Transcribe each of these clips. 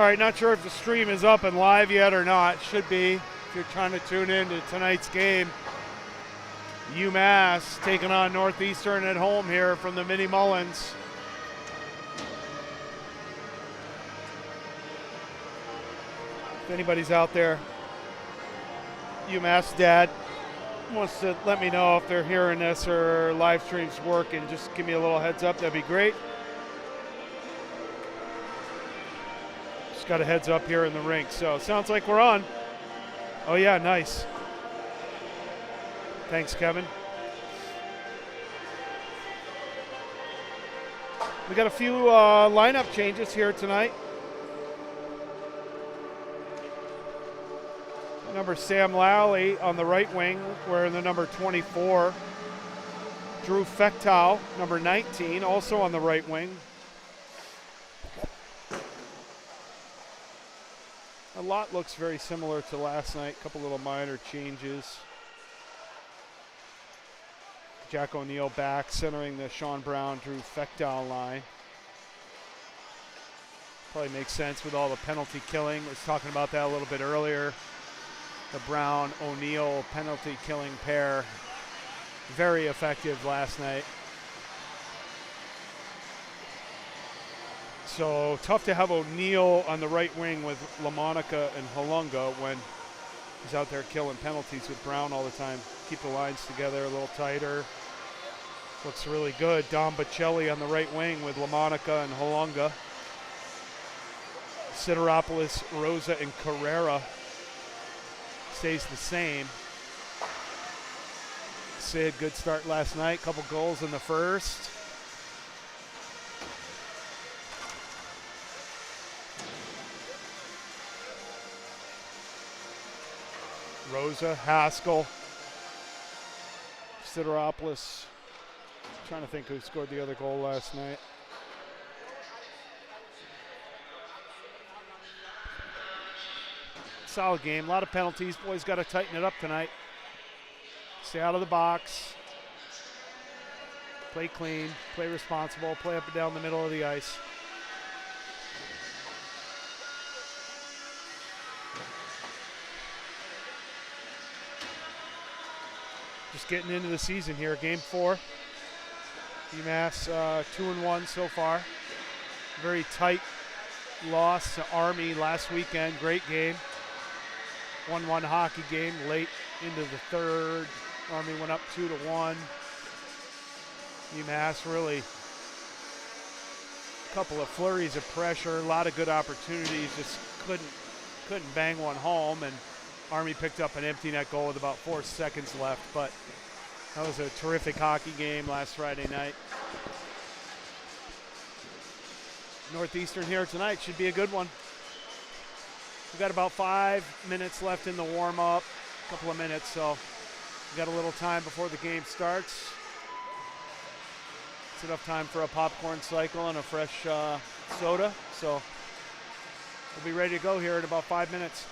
All right, not sure if the stream is up and live yet or not. Should be if you're trying to tune in to tonight's game. UMass taking on Northeastern at home here from the Mini Mullins. If anybody's out there, UMass dad wants to let me know if they're hearing this or live stream's working. Just give me a little heads up, that'd be great. Got a heads up here in the rink, so it sounds like we're on. Oh yeah, nice. Thanks, Kevin. We got a few lineup changes here tonight. Number Sam Lally on the right wing, wearing the number 24. Drew Fechtow, number 19, also on the right wing. A lot looks very similar to last night. A couple little minor changes. Jack O'Neill back, centering the Sean Brown, Drew Fechtow line. Probably makes sense with all the penalty killing. I was talking about that a little bit earlier. The Brown-O'Neill penalty killing pair. Very effective last night. So tough to have O'Neill on the right wing with LaMonica and Halunga when he's out there killing penalties with Brown all the time. Keep the lines together a little tighter. Looks really good. Dom Bocelli on the right wing with LaMonica and Halunga. Sideropoulos, Rosa, and Carrera stays the same. Sid, good start last night. Couple goals in the first. Rosa, Haskell, Sideropoulos. Trying to think who scored the other goal last night. Solid game, a lot of penalties. Boys got to tighten it up tonight. Stay out of the box. Play clean, play responsible, play up and down the middle of the ice. Just getting into the season here, game 4. UMass 2-1 so far. Very tight loss to Army last weekend. Great game. 1-1 hockey game late into the third. Army went up 2-1. UMass really a couple of flurries of pressure, a lot of good opportunities, just couldn't bang one home, and Army picked up an empty net goal with about 4 seconds left, but that was a terrific hockey game last Friday night. Northeastern here tonight should be a good one. We've got about 5 minutes left in the warm-up, a couple of minutes, so we've got a little time before the game starts. It's enough time for a popcorn cycle and a fresh soda, so we'll be ready to go here in about 5 minutes.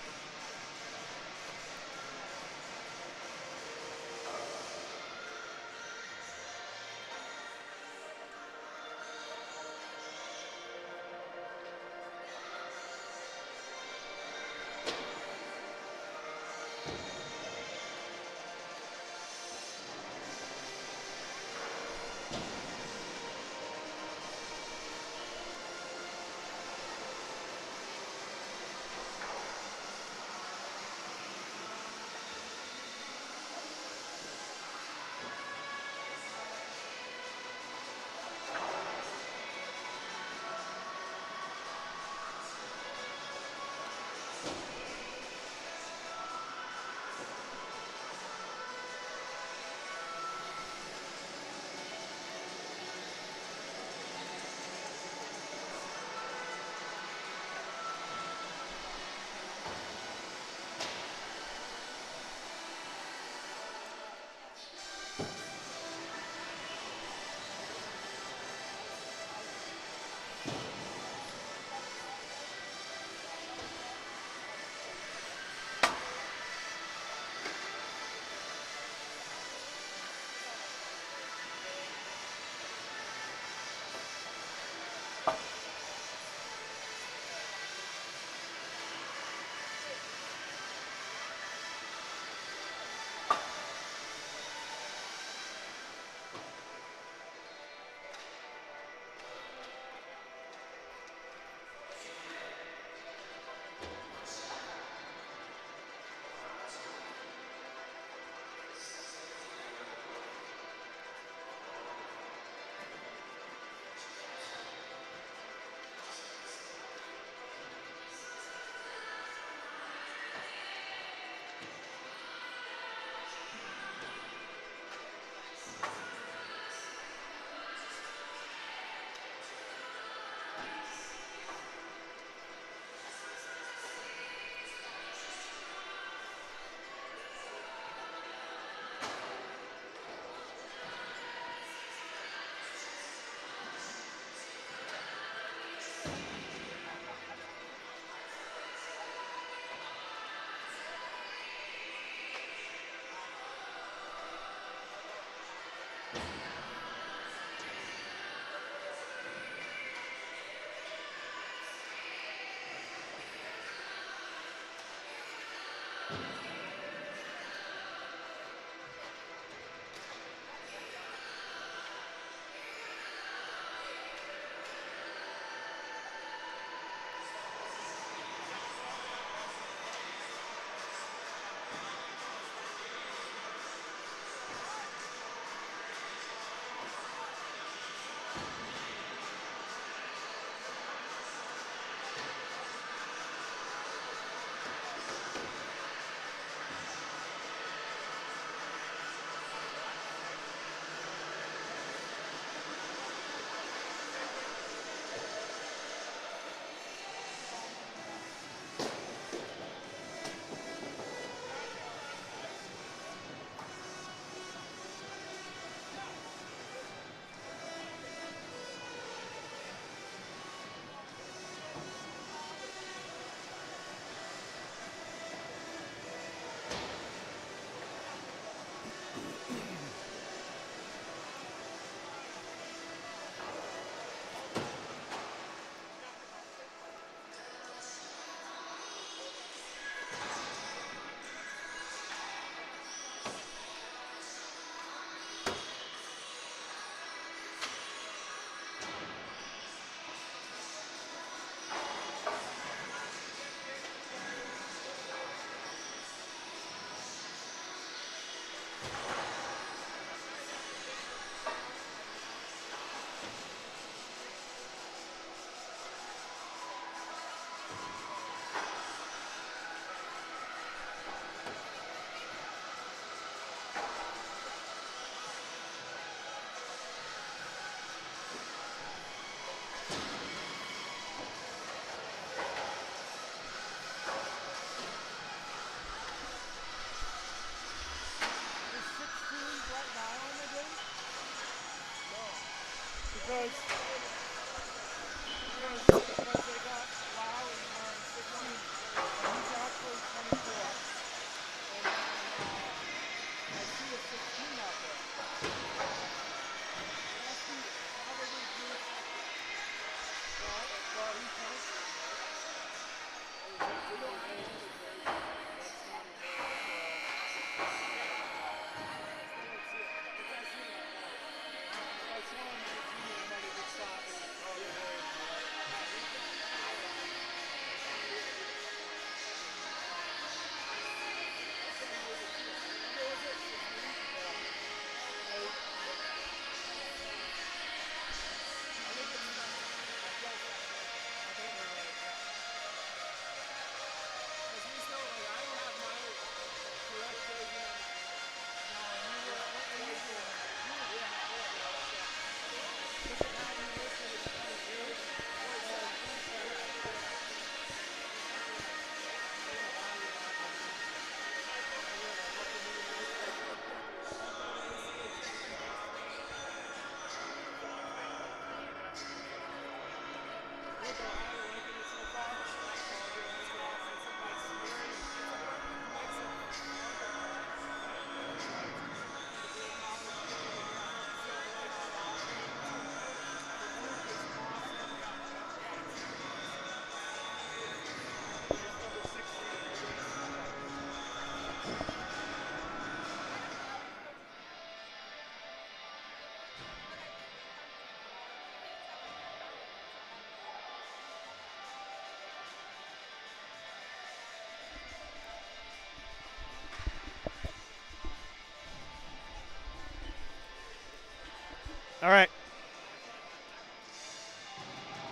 All right.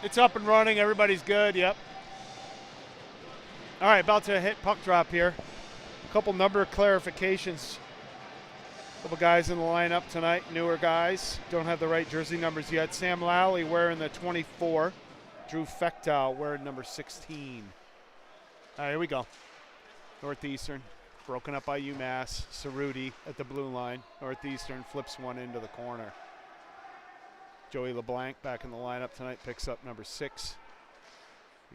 It's up and running. Everybody's good. Yep. All right, about to hit puck drop here. A couple number clarifications. A couple guys in the lineup tonight, newer guys. Don't have the right jersey numbers yet. Sam Lally wearing the 24. Drew Fechtow wearing number 16. All right, here we go. Northeastern, broken up by UMass. Cerruti at the blue line. Northeastern flips one into the corner. Joey LeBlanc back in the lineup tonight, picks up number 6.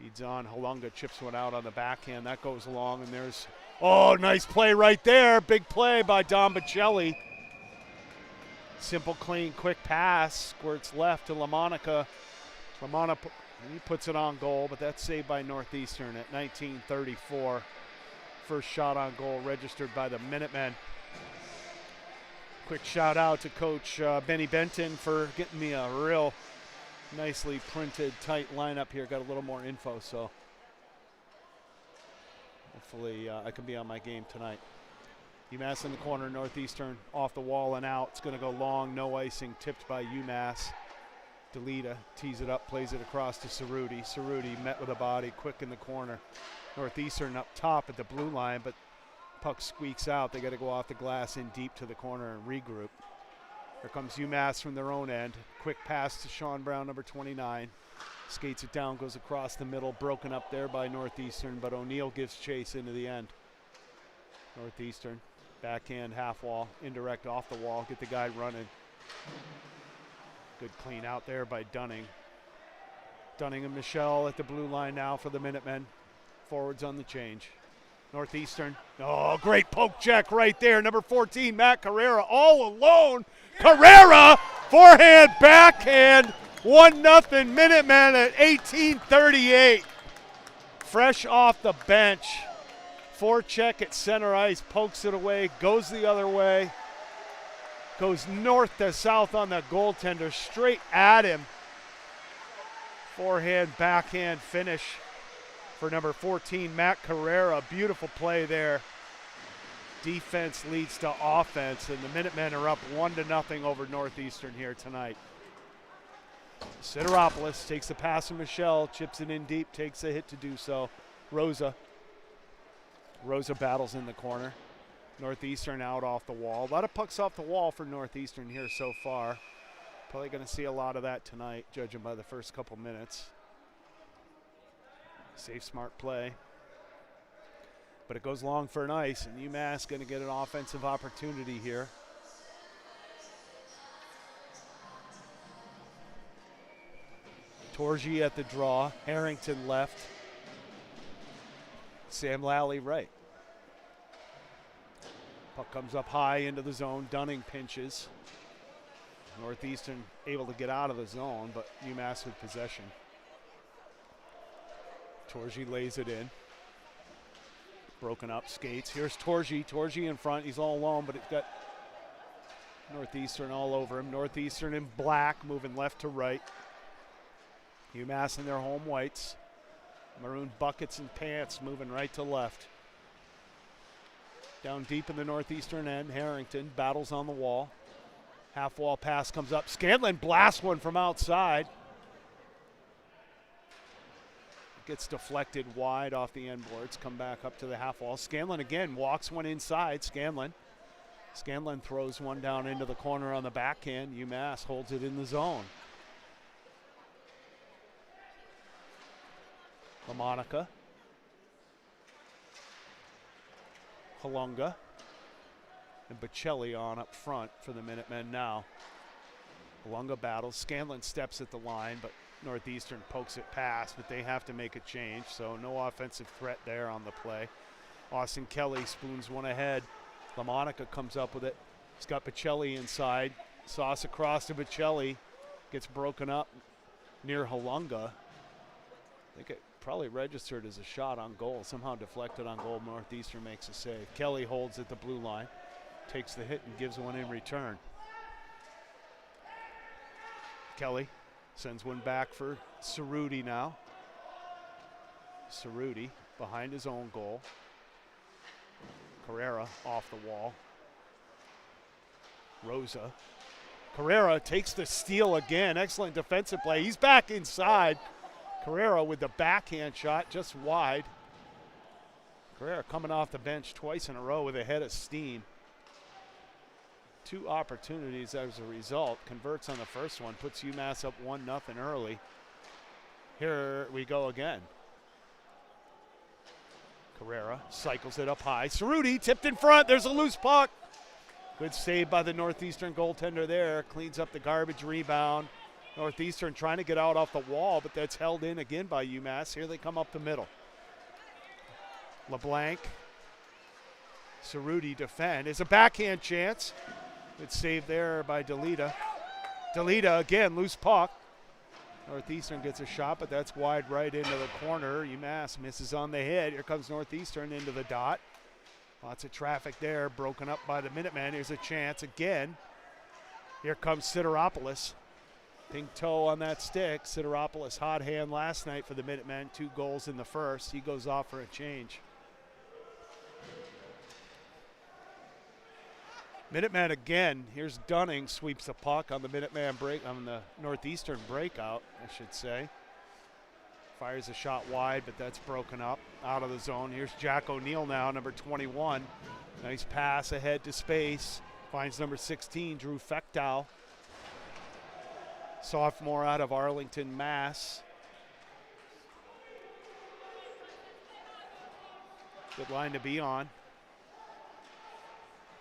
Feeds on. Halunga chips one out on the backhand. That goes along, and there's, oh, nice play right there. Big play by Dom Bocelli. Simple, clean, quick pass. Squirts left to LaMonica. He puts it on goal, but that's saved by Northeastern at 19:34. First shot on goal registered by the Minutemen. Quick shout out to Coach Benny Benton for getting me a real nicely printed, tight lineup here. Got a little more info, so hopefully I can be on my game tonight. UMass in the corner, Northeastern off the wall and out. It's going to go long, no icing, tipped by UMass. Delita tees it up, plays it across to Cerruti. Cerruti met with a body, quick in the corner. Northeastern up top at the blue line, but puck squeaks out. They got to go off the glass in deep to the corner and regroup. Here comes UMass from their own end. Quick pass to Sean Brown, number 29. Skates it down, goes across the middle, broken up there by Northeastern, but O'Neill gives chase into the end. Northeastern, backhand, half wall, indirect off the wall, get the guy running. Good clean out there by Dunning. Dunning and Michelle at the blue line now for the Minutemen. Forwards on the change. Northeastern, oh, great poke check right there. Number 14, Matt Carrera, all alone. Carrera, forehand, backhand, 1-0 Minutemen at 18:38. Fresh off the bench. Forecheck at center ice, pokes it away, goes the other way. Goes north to south on the goaltender, straight at him. Forehand, backhand finish for number 14, Matt Carrera. Beautiful play there. Defense leads to offense, and the Minutemen are up 1-0 over Northeastern here tonight. Sideropoulos takes the pass from Michelle, chips it in deep, takes a hit to do so. Rosa battles in the corner. Northeastern out off the wall. A lot of pucks off the wall for Northeastern here so far. Probably going to see a lot of that tonight, judging by the first couple minutes. Safe, smart play. But it goes long for an ice, and UMass going to get an offensive opportunity here. Torgi at the draw. Harrington left. Sam Lally right. Puck comes up high into the zone. Dunning pinches. Northeastern able to get out of the zone, but UMass with possession. Torgi lays it in. Broken up, skates. Here's Torgi. Torgi in front. He's all alone, but it's got Northeastern all over him. Northeastern in black, moving left to right. UMass in their home whites. Maroon buckets and pants, moving right to left. Down deep in the Northeastern end, Harrington battles on the wall. Half wall pass comes up. Scanlon blasts one from outside. Gets deflected wide off the end boards. Come back up to the half wall. Scanlon again walks one inside. Scanlon throws one down into the corner on the backhand. UMass holds it in the zone. LaMonica. Halunga. And Bocelli on up front for the Minutemen now. Halunga battles. Scanlon steps at the line, but Northeastern pokes it past, but they have to make a change, so no offensive threat there on the play. Austin Kelly spoons one ahead. LaMonica comes up with it. He's got Bocelli inside. Sauce across to Bocelli. Gets broken up near Halunga. I think it probably registered as a shot on goal. Somehow deflected on goal. Northeastern makes a save. Kelly holds at the blue line. Takes the hit and gives one in return. Kelly sends one back for Cerruti now. Cerruti behind his own goal. Carrera off the wall. Rosa Carrera takes the steal again. Excellent defensive play. He's back inside. Carrera with the backhand shot just wide. Carrera coming off the bench twice in a row with a head of steam. 2 opportunities as a result. Converts on the first one. Puts UMass up 1-0 early. Here we go again. Carrera cycles it up high. Cerruti tipped in front. There's a loose puck. Good save by the Northeastern goaltender there. Cleans up the garbage rebound. Northeastern trying to get out off the wall, but that's held in again by UMass. Here they come up the middle. LeBlanc. Cerruti defend. It's a backhand chance. Good save there by Delita. Delita again, loose puck. Northeastern gets a shot, but that's wide right into the corner. UMass misses on the hit. Here comes Northeastern into the dot. Lots of traffic there, broken up by the Minutemen. Here's a chance again. Here comes Sideropoulos. Pink toe on that stick. Sideropoulos, hot hand last night for the Minutemen. 2 goals in the first. He goes off for a change. Minutemen again. Here's Dunning, sweeps the puck on the Minuteman break, on the Northeastern breakout, I should say. Fires a shot wide, but that's broken up out of the zone. Here's Jack O'Neill now, number 21. Nice pass ahead to space. Finds number 16, Drew Fechtow. Sophomore out of Arlington, Mass. Good line to be on.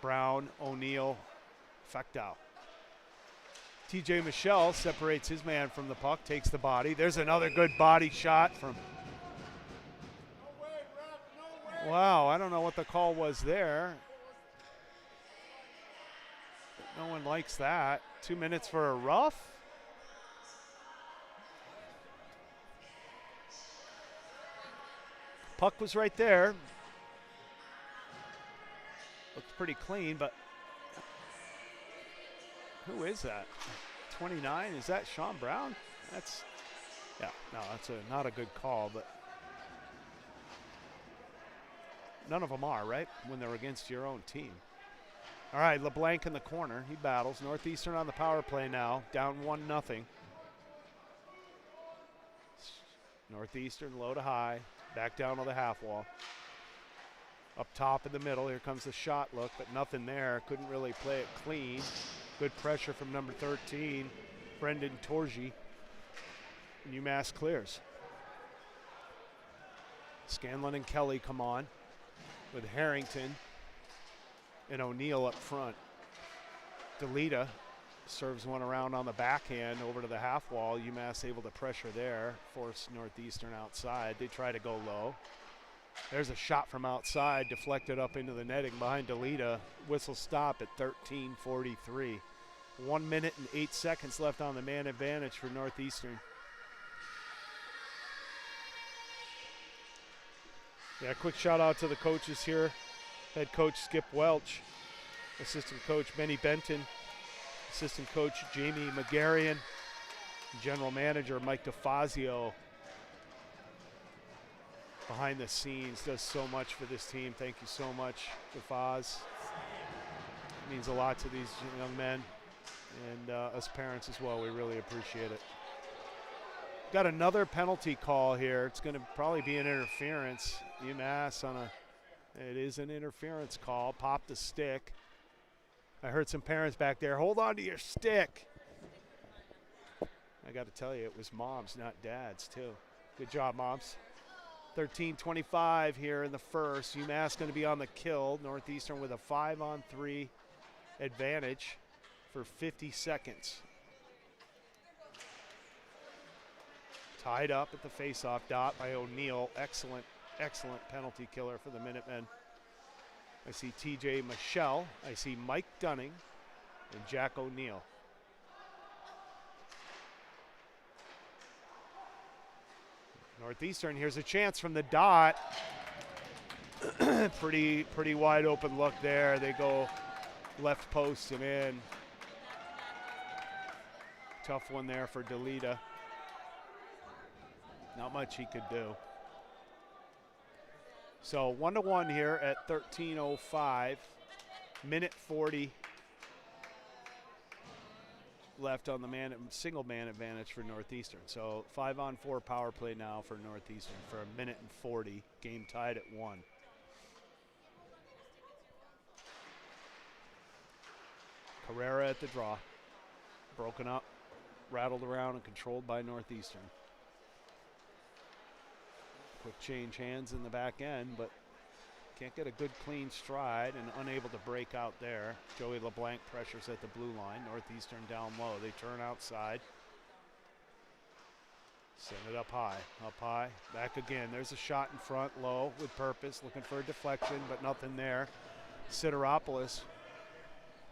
Brown, O'Neill, Fechtow. TJ Michelle separates his man from the puck, takes the body. There's another good body shot from. Wow, I don't know what the call was there. No one likes that. 2 minutes for a rough. Puck was right there. Looked pretty clean, but who is that? 29, is that Sean Brown? That's, yeah, no, that's not a good call, but none of them are, right? When they're against your own team. All right, LeBlanc in the corner, he battles. Northeastern on the power play now, down 1-0. Northeastern low to high, back down to the half wall. Up top in the middle, here comes the shot look, but nothing there. Couldn't really play it clean. Good pressure from number 13, Brendan Torgi. And UMass clears. Scanlon and Kelly come on with Harrington and O'Neill up front. Delita serves one around on the backhand over to the half wall. UMass able to pressure there, force Northeastern outside. They try to go low. There's a shot from outside, deflected up into the netting behind Delita. Whistle stop at 13:43. 1 minute and 8 seconds left on the man advantage for Northeastern. Yeah, quick shout out to the coaches here. Head coach Skip Welch, assistant coach Benny Benton, assistant coach Jamie McGarrian, general manager Mike DeFazio. Behind the scenes, does so much for this team. Thank you so much, DeFaz. It means a lot to these young men and us parents as well. We really appreciate it. Got another penalty call here. It's going to probably be an interference. UMass on it is an interference call. Pop the stick. I heard some parents back there, hold on to your stick. I got to tell you, it was moms, not dads, too. Good job, moms. 13:25 here in the first. UMass going to be on the kill. Northeastern with a 5-on-3 advantage for 50 seconds. Tied up at the faceoff dot by O'Neill. Excellent, excellent penalty killer for the Minutemen. I see TJ Michelle. I see Mike Dunning and Jack O'Neill. Northeastern, here's a chance from the dot. pretty wide open look there. They go left post and in. Tough one there for Delita. Not much he could do. So 1-1 here at 13:05. Minute 40 left on the single man advantage for Northeastern. So 5-on-4 power play now for Northeastern for 1:40. Game tied at 1. Carrera at the draw. Broken up, rattled around, and controlled by Northeastern. Quick change hands in the back end, but can't get a good clean stride and unable to break out there. Joey LeBlanc pressures at the blue line. Northeastern down low. They turn outside. Send it up high, back again. There's a shot in front, low with purpose, looking for a deflection, but nothing there. Sideropoulos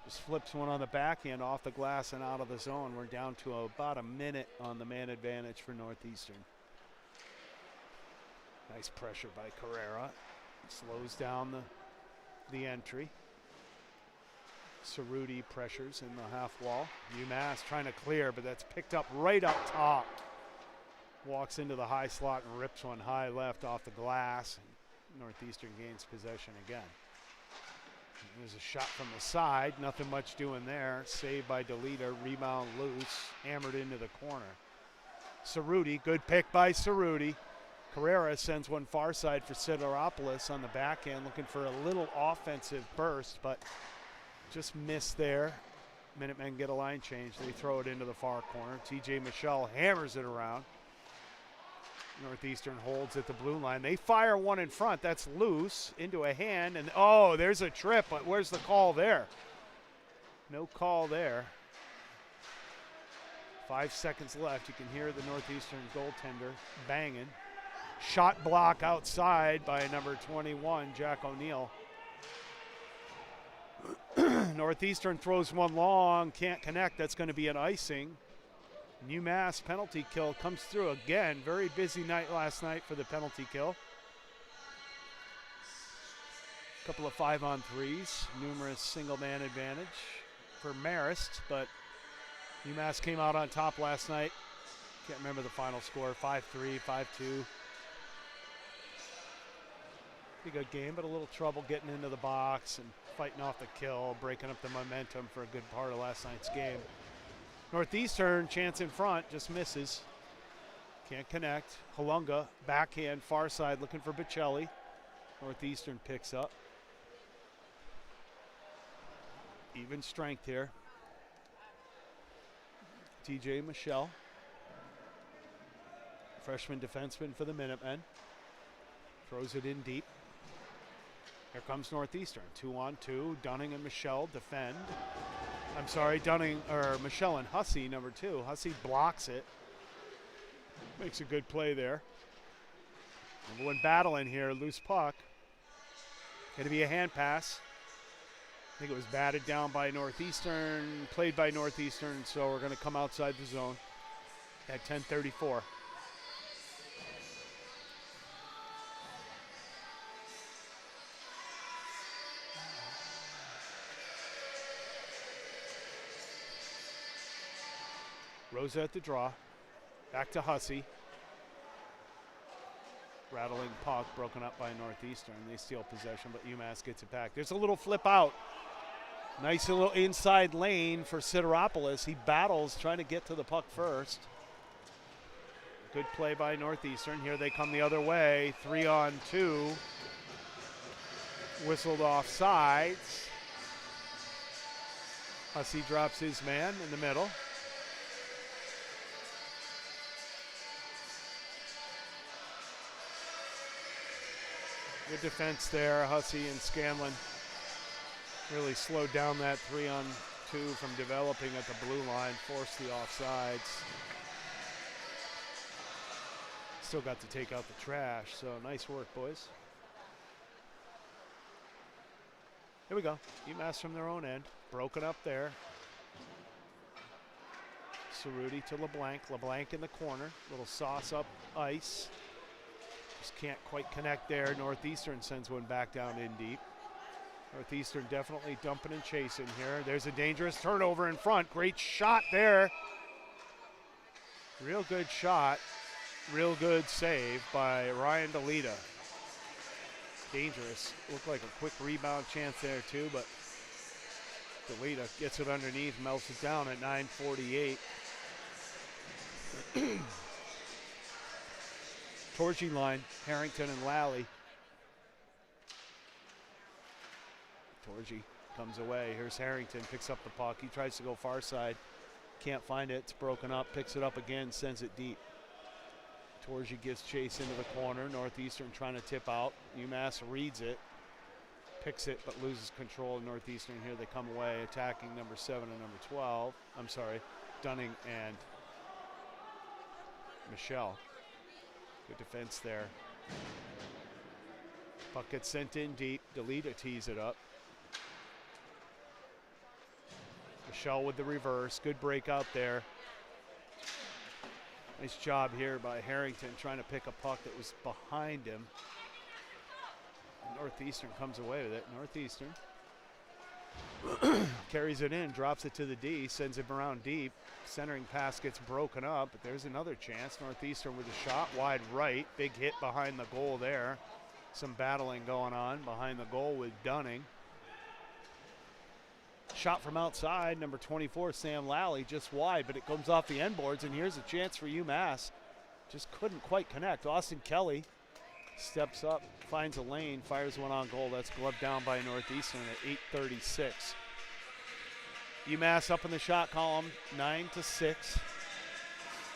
just flips one on the backhand off the glass and out of the zone. We're down to about a minute on the man advantage for Northeastern. Nice pressure by Carrera. Slows down the entry. Cerruti pressures in the half wall. UMass trying to clear, but that's picked up right up top. Walks into the high slot and rips one high left off the glass. Northeastern gains possession again. There's a shot from the side, nothing much doing there. Saved by DeLita, rebound loose, hammered into the corner. Cerruti, good pick by Cerruti. Carrera sends one far side for Sideropoulos on the backhand, looking for a little offensive burst, but just missed there. Minutemen get a line change. They throw it into the far corner. TJ Michelle hammers it around. Northeastern holds at the blue line. They fire one in front. That's loose into a hand. And, oh, there's a trip, but where's the call there? No call there. 5 seconds left. You can hear the Northeastern goaltender banging. Shot block outside by number 21, Jack O'Neill. Northeastern throws one long, can't connect. That's going to be an icing. UMass penalty kill comes through again. Very busy night last night for the penalty kill. Couple of 5-on-3s, numerous single man advantage for Marist, but UMass came out on top last night. Can't remember the final score, 5-3, 5-2. Pretty good game, but a little trouble getting into the box and fighting off the kill, breaking up the momentum for a good part of last night's game. Northeastern, chance in front, just misses. Can't connect. Halunga, backhand, far side, looking for Bocelli. Northeastern picks up. Even strength here. TJ Michelle, freshman defenseman for the Minutemen. Throws it in deep. Here comes Northeastern, 2-on-2. Dunning and Michelle defend. I'm sorry, Michelle and Hussey, number 2. Hussey blocks it. Makes a good play there. Number 1 battle in here, loose puck. Going to be a hand pass. I think it was batted down by Northeastern, played by Northeastern, so we're going to come outside the zone at 10:34. Rosa at the draw. Back to Hussey. Rattling puck, broken up by Northeastern. They steal possession, but UMass gets it back. There's a little flip out. Nice little inside lane for Sideropoulos. He battles, trying to get to the puck first. Good play by Northeastern. Here they come the other way. 3-on-2. Whistled off sides. Hussey drops his man in the middle. Good defense there. Hussey and Scanlon really slowed down that 3-on-2 from developing at the blue line, forced the offsides. Still got to take out the trash, so nice work, boys. Here we go. UMass from their own end. Broken up there. Cerruti to LeBlanc. LeBlanc in the corner. Little sauce up ice. Just can't quite connect there. Northeastern sends one back down in deep. Northeastern definitely dumping and chasing here. There's a dangerous turnover in front. Great shot there. Real good shot. Real good save by Ryan DeLita. Dangerous. Looked like a quick rebound chance there too, but DeLita gets it underneath, melts it down at 9:48. Torchy line, Harrington and Lally. Torchy comes away. Here's Harrington, picks up the puck. He tries to go far side. Can't find it. It's broken up. Picks it up again, sends it deep. Torchy gives chase into the corner. Northeastern trying to tip out. UMass reads it. Picks it, but loses control of Northeastern. Here they come away, attacking number 7 and number 12. I'm sorry, Dunning and Michelle. Good defense there. Puck gets sent in deep. DeLita tees it up. Michelle with the reverse. Good break out there. Nice job here by Harrington trying to pick a puck that was behind him. Northeastern comes away with it. Northeastern carries it in, drops it to the D, sends it around deep. Centering pass gets broken up, but there's another chance. Northeastern with a shot wide right. Big hit behind the goal there. Some battling going on behind the goal with Dunning. Shot from outside, number 24, Sam Lally, just wide, but it comes off the end boards, and here's a chance for UMass. Just couldn't quite connect. Austin Kelly steps up, finds a lane, fires one on goal. That's gloved down by Northeastern at 8:36. UMass up in the shot column, 9-6.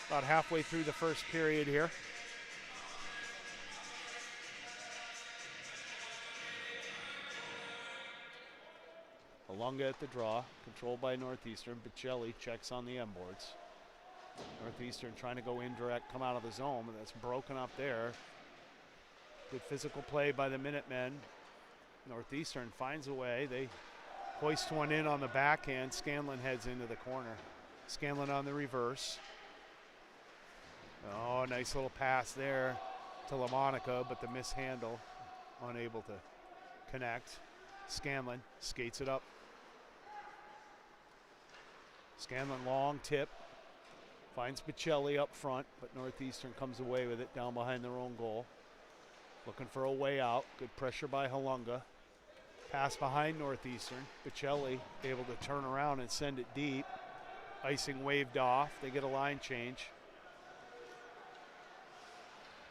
About halfway through the first period here. Alunga at the draw, controlled by Northeastern. Bocelli checks on the end boards. Northeastern trying to go indirect, come out of the zone, but that's broken up there. Good physical play by the Minutemen. Northeastern finds a way. They hoist one in on the backhand. Scanlon heads into the corner. Scanlon on the reverse. Oh, nice little pass there to LaMonica, but the mishandle, unable to connect. Scanlon skates it up. Scanlon long tip. Finds Bocelli up front, but Northeastern comes away with it down behind their own goal. Looking for a way out. Good pressure by Halunga. Pass behind Northeastern. Bocelli able to turn around and send it deep. Icing waved off. They get a line change.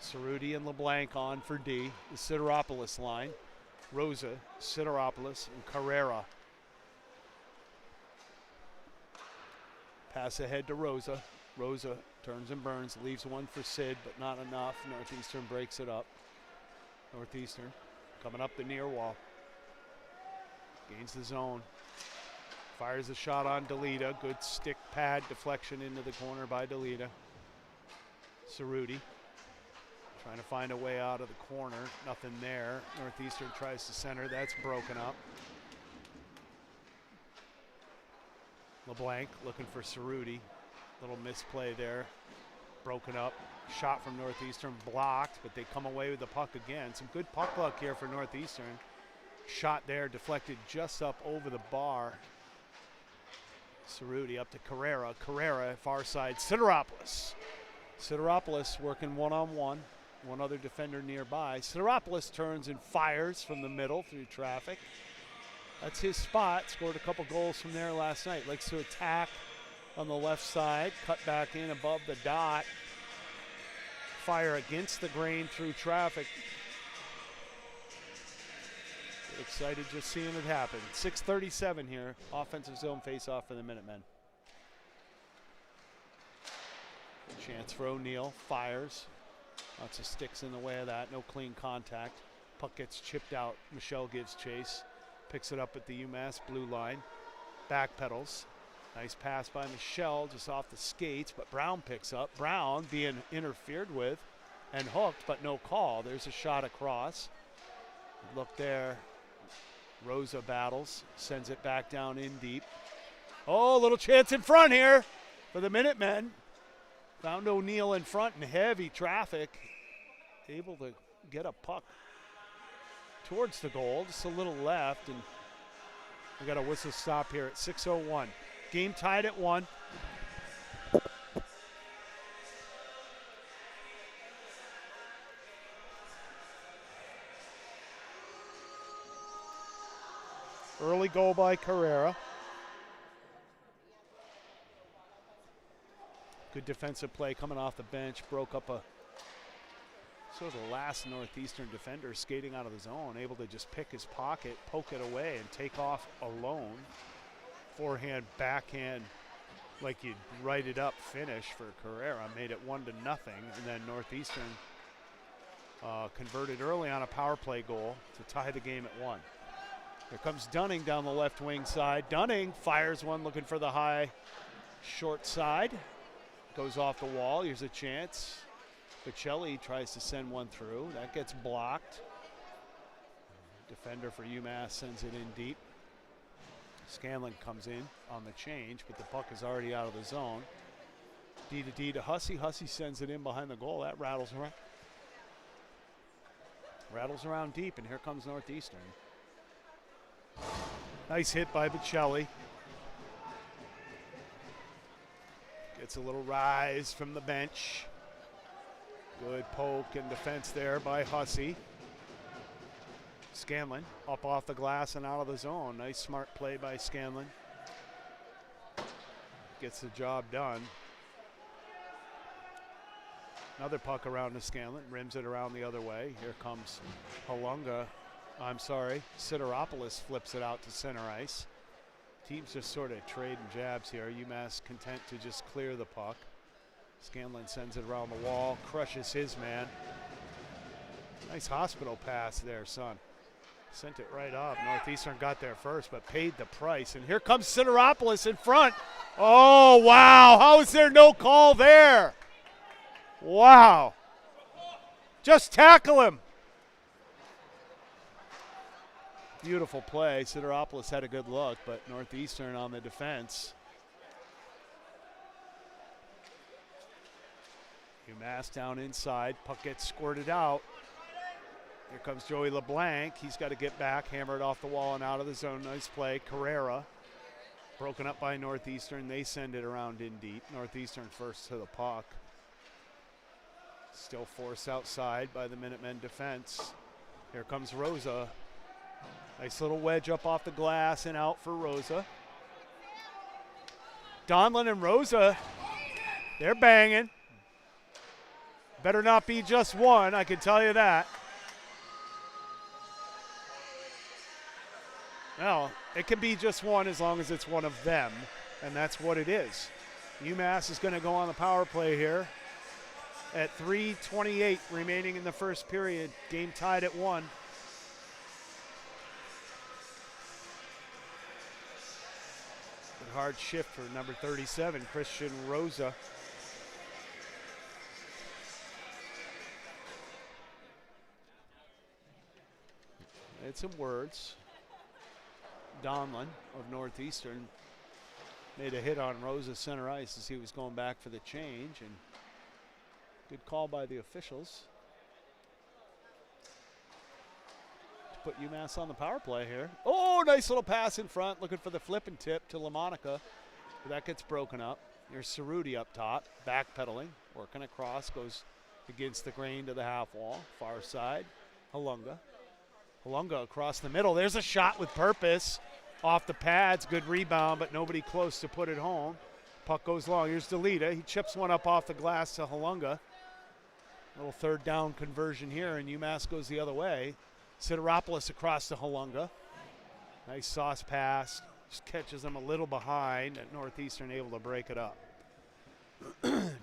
Cerruti and LeBlanc on for D. The Sideropoulos line. Rosa, Sideropoulos, and Carrera. Pass ahead to Rosa. Rosa turns and burns, leaves one for Sid, but not enough. Northeastern breaks it up. Northeastern coming up the near wall. Gains the zone. Fires a shot on DeLita. Good stick pad deflection into the corner by DeLita. Cerruti trying to find a way out of the corner. Nothing there. Northeastern tries to center. That's broken up. LeBlanc looking for Cerruti. Little misplay there. Broken up. Shot from Northeastern blocked, but they come away with the puck again. Some good puck luck here for Northeastern. Shot there, deflected just up over the bar. Cerruti up to Carrera. Carrera, far side, Sideropoulos. Sideropoulos working one-on-one. One other defender nearby. Sideropoulos turns and fires from the middle through traffic. That's his spot. Scored a couple goals from there last night. Likes to attack on the left side. Cut back in above the dot. Fire against the grain through traffic. Get excited just seeing it happen. 6:37 here. Offensive zone face-off for the Minutemen. Chance for O'Neill. Fires. Lots of sticks in the way of that. No clean contact. Puck gets chipped out. Michelle gives chase. Picks it up at the UMass blue line. Backpedals. Nice pass by Michelle just off the skates, but Brown picks up. Brown being interfered with and hooked, but no call. There's a shot across. Look there. Rosa battles. Sends it back down in deep. Oh, little chance in front here for the Minutemen. Found O'Neill in front in heavy traffic. Able to get a puck towards the goal, just a little left, and we got a whistle stop here at 6:01. Game tied at 1. Early goal by Carrera. Good defensive play coming off the bench. Broke up a sort of the last Northeastern defender skating out of the zone. Able to just pick his pocket, poke it away, and take off alone. Forehand, backhand, like you'd write it up finish for Carrera. Made it 1-0. And then Northeastern converted early on a power play goal to tie the game at 1. Here comes Dunning down the left wing side. Dunning fires one, looking for the high short side. Goes off the wall. Here's a chance. Bocelli tries to send one through. That gets blocked. Defender for UMass sends it in deep. Scanlon comes in on the change, but the puck is already out of the zone. D to D to Hussey. Hussey sends it in behind the goal. That rattles around. Rattles around deep, and here comes Northeastern. Nice hit by Bocelli. Gets a little rise from the bench. Good poke and defense there by Hussey. Scanlon up off the glass and out of the zone. Nice smart play by Scanlon. Gets the job done. Another puck around to Scanlon, rims it around the other way. Here comes Sideropoulos flips it out to center ice. Teams just sort of trading jabs here. UMass content to just clear the puck. Scanlon sends it around the wall, crushes his man. Nice hospital pass there, son. Sent it right up. Northeastern got there first, but paid the price. And here comes Sideropoulos in front. Oh, wow. How is there no call there? Wow. Just tackle him. Beautiful play. Sideropoulos had a good look, but Northeastern on the defense. UMass down inside. Puck gets squirted out. Here comes Joey LeBlanc. He's got to get back, hammered off the wall and out of the zone. Nice play. Carrera broken up by Northeastern. They send it around in deep. Northeastern first to the puck. Still forced outside by the Minutemen defense. Here comes Rosa. Nice little wedge up off the glass and out for Rosa. Donlin and Rosa, they're banging. Better not be just one, I can tell you that. Well, it can be just one as long as it's one of them, and that's what it is. UMass is going to go on the power play here at 3:28 remaining in the first period. Game tied at 1. Good hard shift for number 37, Christian Rosa. Made some words. Donlin of Northeastern made a hit on Rosa center ice as he was going back for the change, and good call by the officials to put UMass on the power play here. Oh, nice little pass in front, looking for the flip and tip to LaMonica. But that gets broken up. Here's Cerruti up top, backpedaling, working across, goes against the grain to the half wall, far side. Halunga across the middle. There's a shot with purpose. Off the pads, good rebound, but nobody close to put it home. Puck goes long. Here's DeLita. He chips one up off the glass to Halunga. Little third down conversion here, and UMass goes the other way. Sideropoulos across to Halunga. Nice sauce pass. Just catches them a little behind, and Northeastern able to break it up.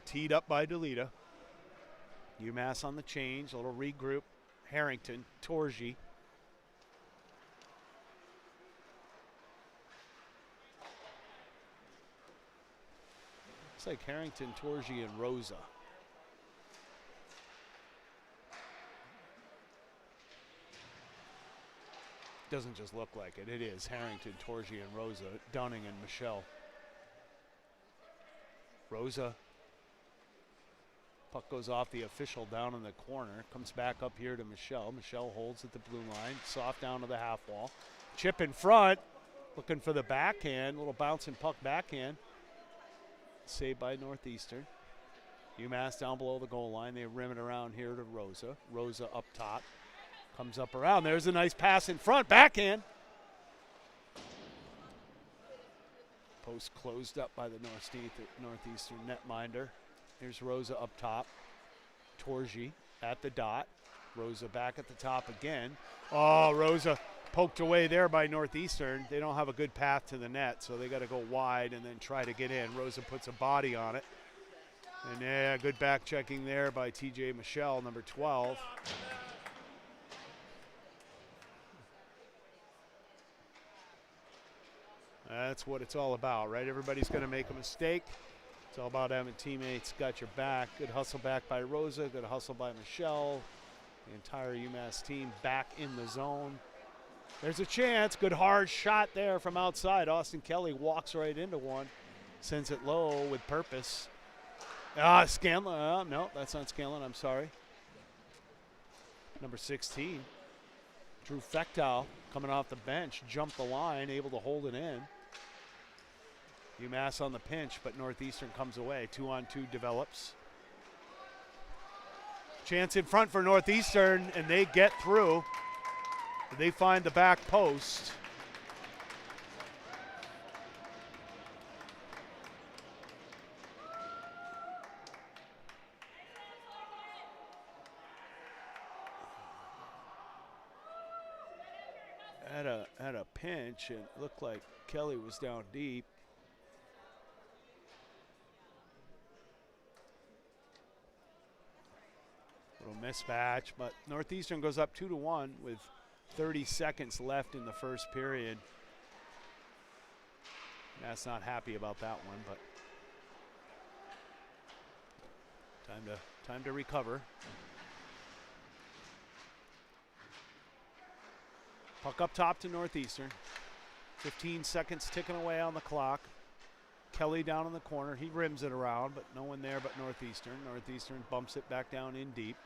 Teed up by DeLita. UMass on the change. A little regroup. Harrington, Torgi. Looks like Harrington, Torgi, and Rosa. Doesn't just look like it. It is Harrington, Torgi, and Rosa. Dunning and Michelle. Rosa. Puck goes off the official down in the corner. Comes back up here to Michelle. Michelle holds at the blue line. Soft down to the half wall. Chip in front. Looking for the backhand. Little bouncing puck backhand. Saved by Northeastern. UMass down below the goal line. They rim it around here to Rosa. Rosa up top. Comes up around. There's a nice pass in front. Backhand. Post closed up by the Northeastern netminder. Here's Rosa up top. Torji at the dot. Rosa back at the top again. Oh, Rosa poked away there by Northeastern. They don't have a good path to the net, so they got to go wide and then try to get in. Rosa puts a body on it. And yeah, good back checking there by TJ Michelle, number 12. That's what it's all about, right? Everybody's going to make a mistake. It's all about having teammates got your back. Good hustle back by Rosa. Good hustle by Michelle. The entire UMass team back in the zone. There's a chance. Good hard shot there from outside. Austin Kelly walks right into one. Sends it low with purpose. Scanlon. No, that's not Scanlon. I'm sorry. Number 16. Drew Fechtow coming off the bench. Jumped the line. Able to hold it in. UMass on the pinch, but Northeastern comes away. 2-on-2 develops. Chance in front for Northeastern, and they get through. They find the back post. Had a pinch, and it looked like Kelly was down deep. Little mismatch, but Northeastern goes up 2-1 with 30 seconds left in the first period. That's not happy about that one, but time to recover. Puck up top to Northeastern. 15 seconds ticking away on the clock. Kelly down in the corner. He rims it around, but no one there but Northeastern. Northeastern bumps it back down in deep.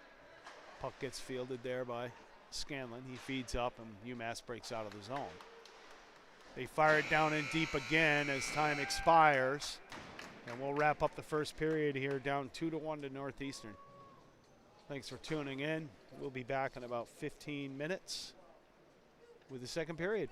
Puck gets fielded there by Scanlon. He feeds up, and UMass breaks out of the zone. They fire it down in deep again as time expires. And we'll wrap up the first period here, down 2-1 to Northeastern. Thanks for tuning in. We'll be back in about 15 minutes with the second period.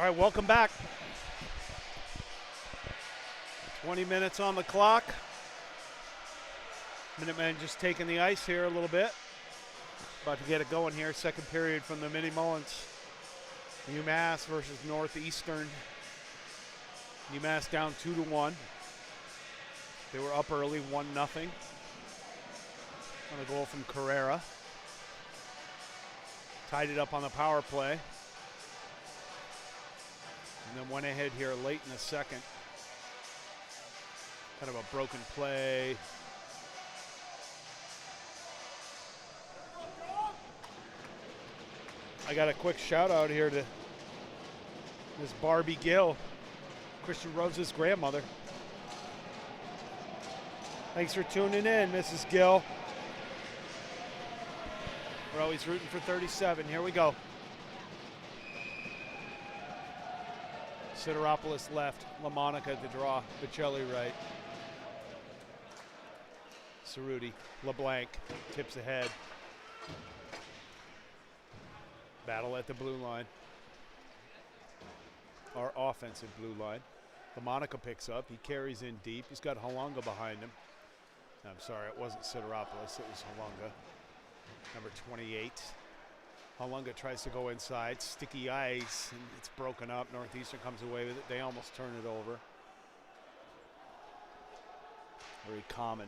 All right, welcome back. 20 minutes on the clock. Minutemen just taking the ice here a little bit. About to get it going here. Second period from the Mini Mullins. UMass versus Northeastern. UMass down 2-1. They were up early, 1-0. On a goal from Carrera. Tied it up on the power play. And then went ahead here late in the second. Kind of a broken play. I got a quick shout out here to Miss Barbie Gill, Christian Rose's grandmother. Thanks for tuning in, Mrs. Gill. We're always rooting for 37. Here we go. Sideropoulos left, LaMonica at the draw, Bocelli right. Cerruti, LeBlanc tips ahead. Battle at the blue line. Our offensive blue line. LaMonica picks up, he carries in deep. He's got Halunga behind him. I'm sorry, it wasn't Sideropoulos, it was Halunga. Number 28. Halunga tries to go inside, sticky ice, and it's broken up. Northeastern comes away with it. They almost turn it over. Very common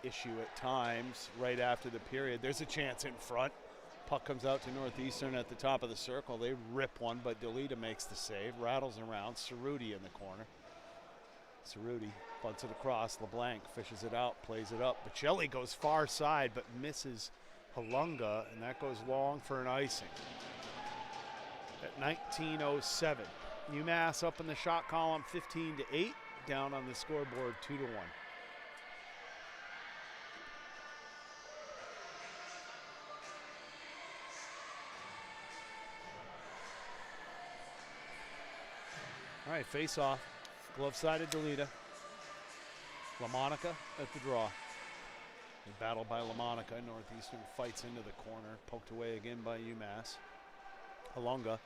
issue at times right after the period. There's a chance in front. Puck comes out to Northeastern at the top of the circle. They rip one, but Delita makes the save. Rattles around. Cerruti in the corner. Cerruti bunts it across. LeBlanc fishes it out, plays it up. Bocelli goes far side, but misses Halunga, and that goes long for an icing. At 19:07, UMass up in the shot column 15-8, down on the scoreboard 2-1. All right, face off. Glove sided Delita. LaMonica at the draw. Battle by LaMonica. Northeastern fights into the corner. Poked away again by UMass. Halunga.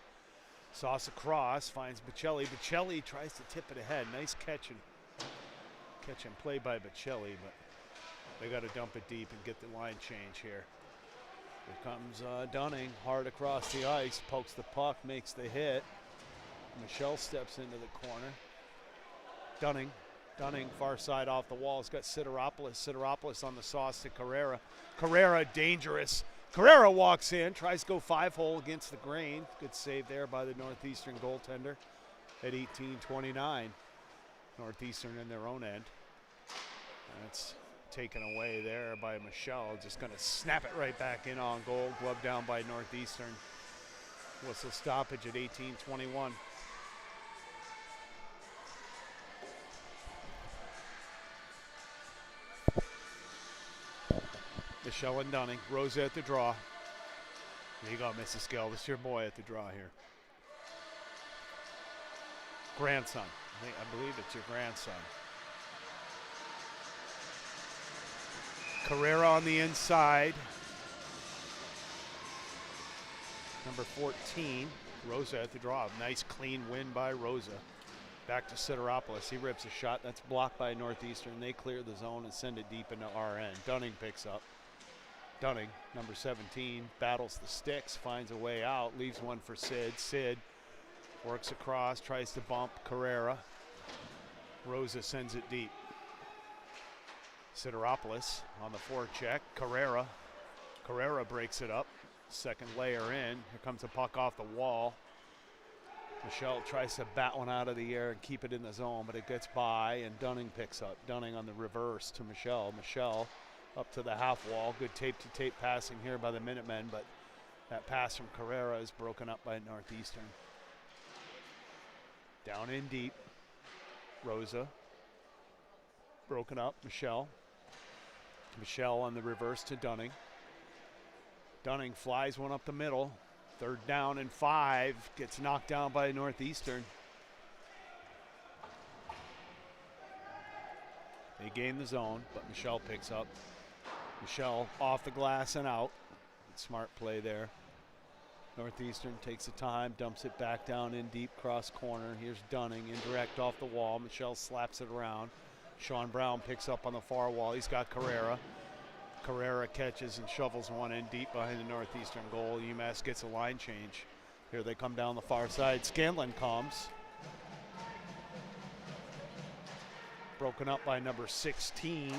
Sauce across. Finds Bocelli. Bocelli tries to tip it ahead. Nice catch and play by Bocelli, but they got to dump it deep and get the line change here. Here comes Dunning. Hard across the ice. Pokes the puck. Makes the hit. Michelle steps into the corner. Dunning, far side off the wall. It's got Sideropoulos. Sideropoulos on the sauce to Carrera. Carrera, dangerous. Carrera walks in, tries to go 5-hole against the grain. Good save there by the Northeastern goaltender at 18:29. Northeastern in their own end. That's taken away there by Michelle. Just going to snap it right back in on goal. Glove down by Northeastern. Whistle stoppage at 18:21. Michelle and Dunning. Rosa at the draw. There you go, Mrs. Gill. This is your boy at the draw here. Grandson. I believe it's your grandson. Carrera on the inside. Number 14. Rosa at the draw. Nice clean win by Rosa. Back to Sideropoulos. He rips a shot. That's blocked by Northeastern. They clear the zone and send it deep into our end. Dunning picks up. Dunning, number 17, battles the sticks, finds a way out, leaves one for Sid. Sid works across, tries to bump Carrera. Rosa sends it deep. Sideropoulos on the forecheck. Carrera breaks it up. Second layer in. Here comes a puck off the wall. Michelle tries to bat one out of the air and keep it in the zone, but it gets by, and Dunning picks up. Dunning on the reverse to Michelle. Michelle up to the half wall. Good tape-to-tape passing here by the Minutemen, but that pass from Carrera is broken up by Northeastern. Down in deep. Rosa. Broken up. Michelle. Michelle on the reverse to Dunning. Dunning flies one up the middle. Third down and 5. Gets knocked down by Northeastern. They gain the zone, but Michelle picks up. Michelle off the glass and out. Smart play there. Northeastern takes the time, dumps it back down in deep cross corner. Here's Dunning, indirect off the wall. Michelle slaps it around. Sean Brown picks up on the far wall. He's got Carrera. Carrera catches and shovels one in deep behind the Northeastern goal. UMass gets a line change. Here they come down the far side. Scanlon comes. Broken up by number 16.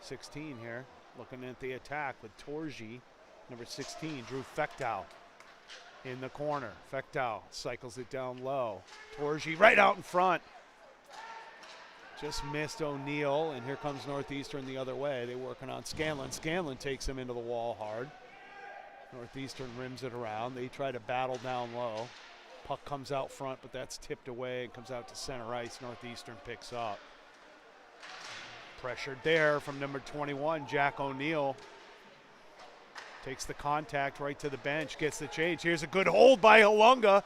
16 here. Looking at the attack with Torji. Number 16, Drew Fechtow in the corner. Fechtow cycles it down low. Torji right out in front. Just missed O'Neal, and here comes Northeastern the other way. They're working on Scanlon. Scanlon takes him into the wall hard. Northeastern rims it around. They try to battle down low. Puck comes out front, but that's tipped away and comes out to center ice. Northeastern picks up. Pressured there from number 21, Jack O'Neal. Takes the contact right to the bench, gets the change. Here's a good hold by Halunga.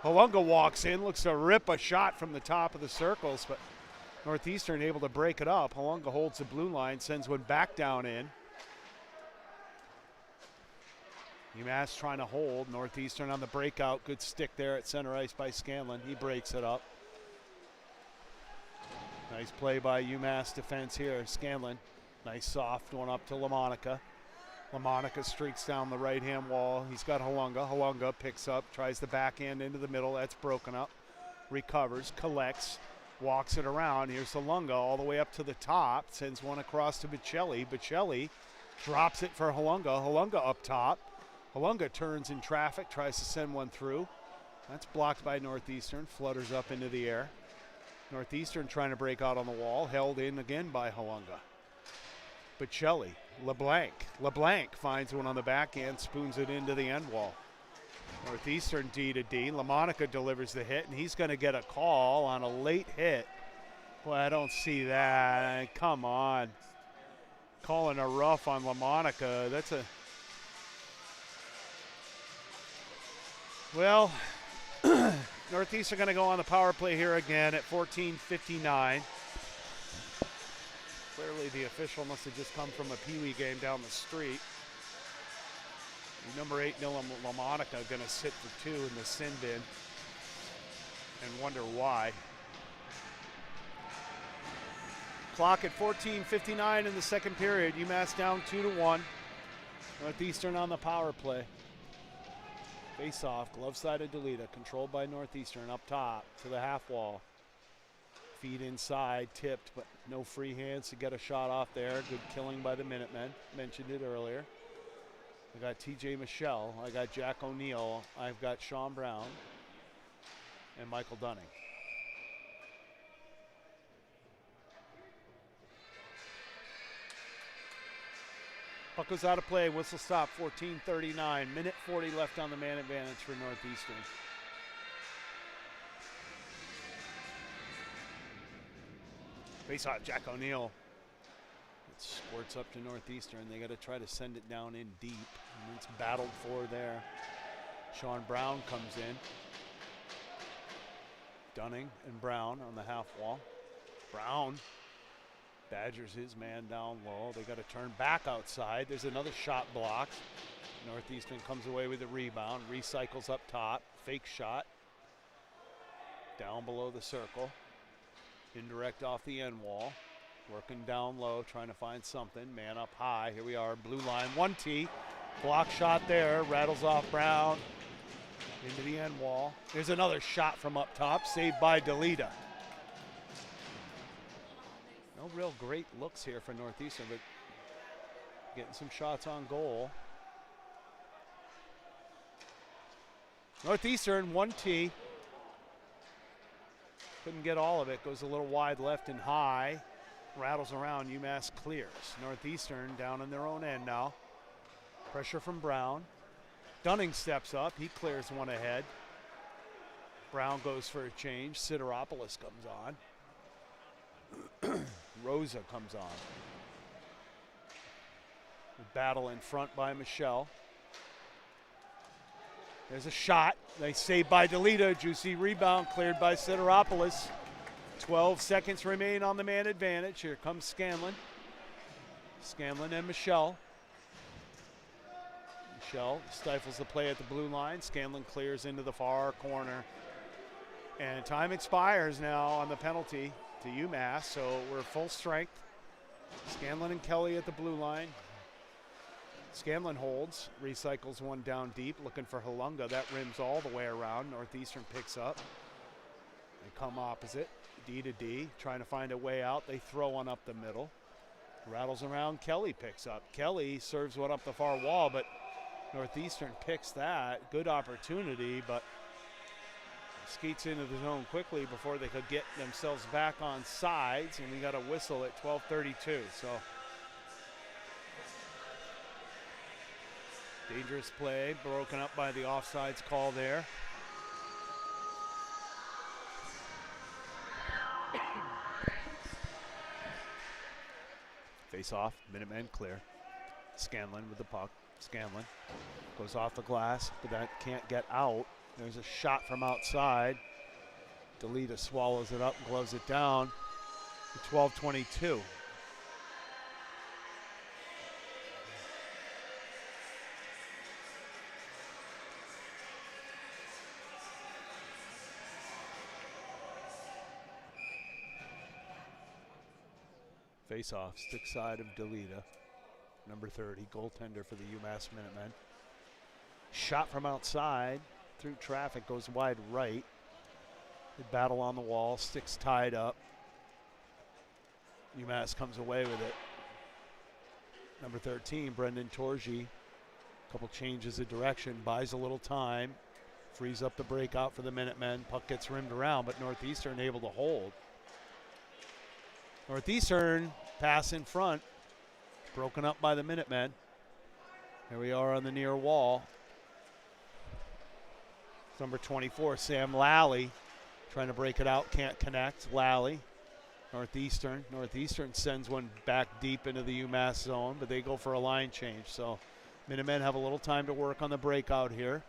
Halunga walks in, looks to rip a shot from the top of the circles, but Northeastern able to break it up. Halunga holds the blue line, sends one back down in. UMass trying to hold. Northeastern on the breakout. Good stick there at center ice by Scanlon. He breaks it up. Nice play by UMass defense here. Scanlon, nice soft one up to LaMonica. LaMonica streaks down the right-hand wall. He's got Halunga. Halunga picks up, tries the backhand into the middle. That's broken up. Recovers, collects, walks it around. Here's Halunga all the way up to the top. Sends one across to Bocelli. Bocelli drops it for Halunga. Halunga up top. Halunga turns in traffic, tries to send one through. That's blocked by Northeastern. Flutters up into the air. Northeastern trying to break out on the wall. Held in again by Halunga. Bocelli, LeBlanc finds one on the backhand, spoons it into the end wall. Northeastern D to D. LaMonica delivers the hit, and he's going to get a call on a late hit. Boy, I don't see that. Come on. Calling a rough on LaMonica. That's a... Well, Northeastern going to go on the power play here again at 14:59. Clearly the official must have just come from a Pee-wee game down the street. Number 8, Dylan LaMonica, going to sit for 2 in the sin bin and wonder why. Clock at 14:59 in the second period. UMass down 2-1. Northeastern on the power play. Face off, glove side of Delita, controlled by Northeastern up top to the half wall. Feed inside, tipped, but no free hands to get a shot off there. Good killing by the Minutemen. Mentioned it earlier. I got TJ Michelle. I got Jack O'Neal. I've got Sean Brown and Michael Dunning. Puck goes out of play. Whistle stop. 14:39. Minute 40 left on the man advantage for Northeastern. Face off, Jack O'Neal. It squirts up to Northeastern. They got to try to send it down in deep. And it's battled for there. Sean Brown comes in. Dunning and Brown on the half wall. Brown badgers his man down low. They got to turn back outside. There's another shot blocked. Northeastern comes away with a rebound. Recycles up top. Fake shot. Down below the circle. Indirect off the end wall. Working down low, trying to find something. Man up high. Here we are, blue line. 1T. Block shot there. Rattles off Brown. Into the end wall. There's another shot from up top. Saved by Delita. No real great looks here for Northeastern, but getting some shots on goal. Northeastern, 1T. Couldn't get all of it. Goes a little wide left and high. Rattles around. UMass clears. Northeastern down in their own end now. Pressure from Brown. Dunning steps up. He clears one ahead. Brown goes for a change. Sideropoulos comes on. Rosa comes on. Battle in front by Michelle. There's a shot. They saved by Delita. Juicy rebound cleared by Sideropoulos. 12 seconds remain on the man advantage. Here comes Scanlon. Scanlon and Michelle. Michelle stifles the play at the blue line. Scanlon clears into the far corner. And time expires now on the penalty to UMass, so we're full strength. Scanlon and Kelly at the blue line. Scanlon holds, recycles one down deep, looking for Halunga. That rims all the way around. Northeastern picks up. They come opposite, D to D, trying to find a way out. They throw one up the middle. Rattles around, Kelly picks up. Kelly serves one up the far wall, but Northeastern picks that. Good opportunity, but skates into the zone quickly before they could get themselves back on sides, and we got a whistle at 12:32. So dangerous play, broken up by the offsides call there. Face off, Minutemen clear. Scanlon with the puck. Scanlon goes off the glass, but that can't get out. There's a shot from outside. Delita swallows it up and gloves it down. 12:22. Face off, stick side of Delita. Number 30, goaltender for the UMass Minutemen. Shot from outside, through traffic, goes wide right. They battle on the wall, sticks tied up. UMass comes away with it. Number 13, Brendan Torgi. Couple changes of direction, buys a little time, frees up the breakout for the Minutemen. Puck gets rimmed around, but Northeastern able to hold. Northeastern pass in front, broken up by the Minutemen. Here we are on the near wall. Number 24, Sam Lally, trying to break it out, can't connect. Lally, Northeastern sends one back deep into the UMass zone, but they go for a line change. So Minutemen have a little time to work on the breakout here,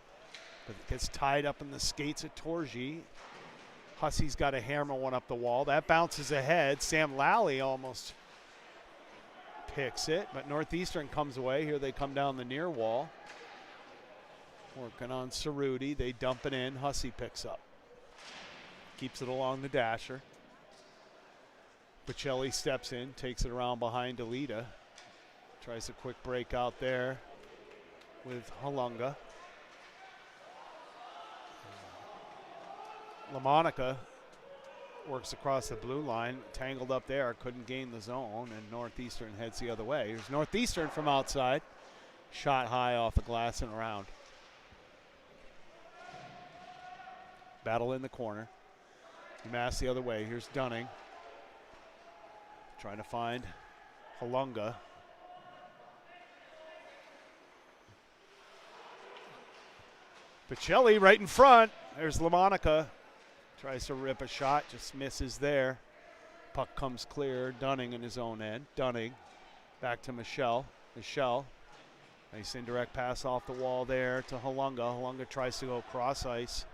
but it gets tied up in the skates at Torgi. Hussey's got to hammer one up the wall. That bounces ahead. Sam Lally almost picks it, but Northeastern comes away. Here they come down the near wall. Working on Cerruti. They dump it in. Hussey picks up. Keeps it along the dasher. Bocelli steps in, takes it around behind Delita. Tries a quick break out there with Halunga. LaMonica works across the blue line, tangled up there, couldn't gain the zone, and Northeastern heads the other way. Here's Northeastern from outside. Shot high off the glass and around. Battle in the corner. UMass the other way. Here's Dunning. Trying to find Halunga. Bocelli right in front. There's LaMonica. Tries to rip a shot, just misses there. Puck comes clear. Dunning in his own end. Dunning back to Michelle. Nice indirect pass off the wall there to Halunga. Halunga tries to go cross ice.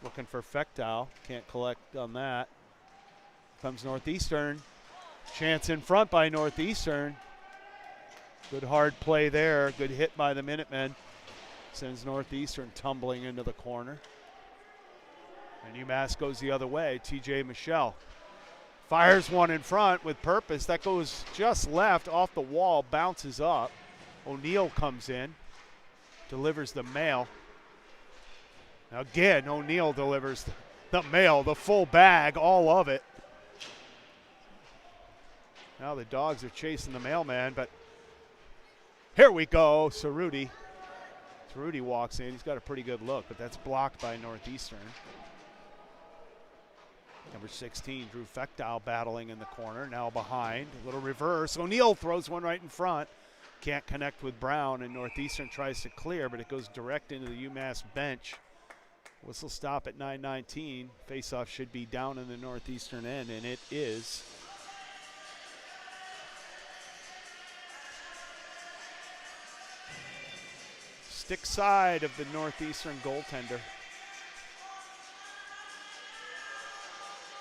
Looking for Fechtow. Can't collect on that. Comes Northeastern. Chance in front by Northeastern. Good hard play there. Good hit by the Minutemen. Sends Northeastern tumbling into the corner. And UMass goes the other way. TJ Michelle fires one in front with purpose. That goes just left off the wall, bounces up. O'Neill comes in, delivers the mail. Again, O'Neill delivers the mail, the full bag, all of it. Now the Dogs are chasing the mailman, but here we go, Cerruti. Cerruti walks in. He's got a pretty good look, but that's blocked by Northeastern. Number 16, Drew Fechtow battling in the corner, now behind. A little reverse. O'Neill throws one right in front. Can't connect with Brown, and Northeastern tries to clear, but it goes direct into the UMass bench. Whistle stop at 9:19. Faceoff should be down in the Northeastern end, and it is. Stick side of the Northeastern goaltender.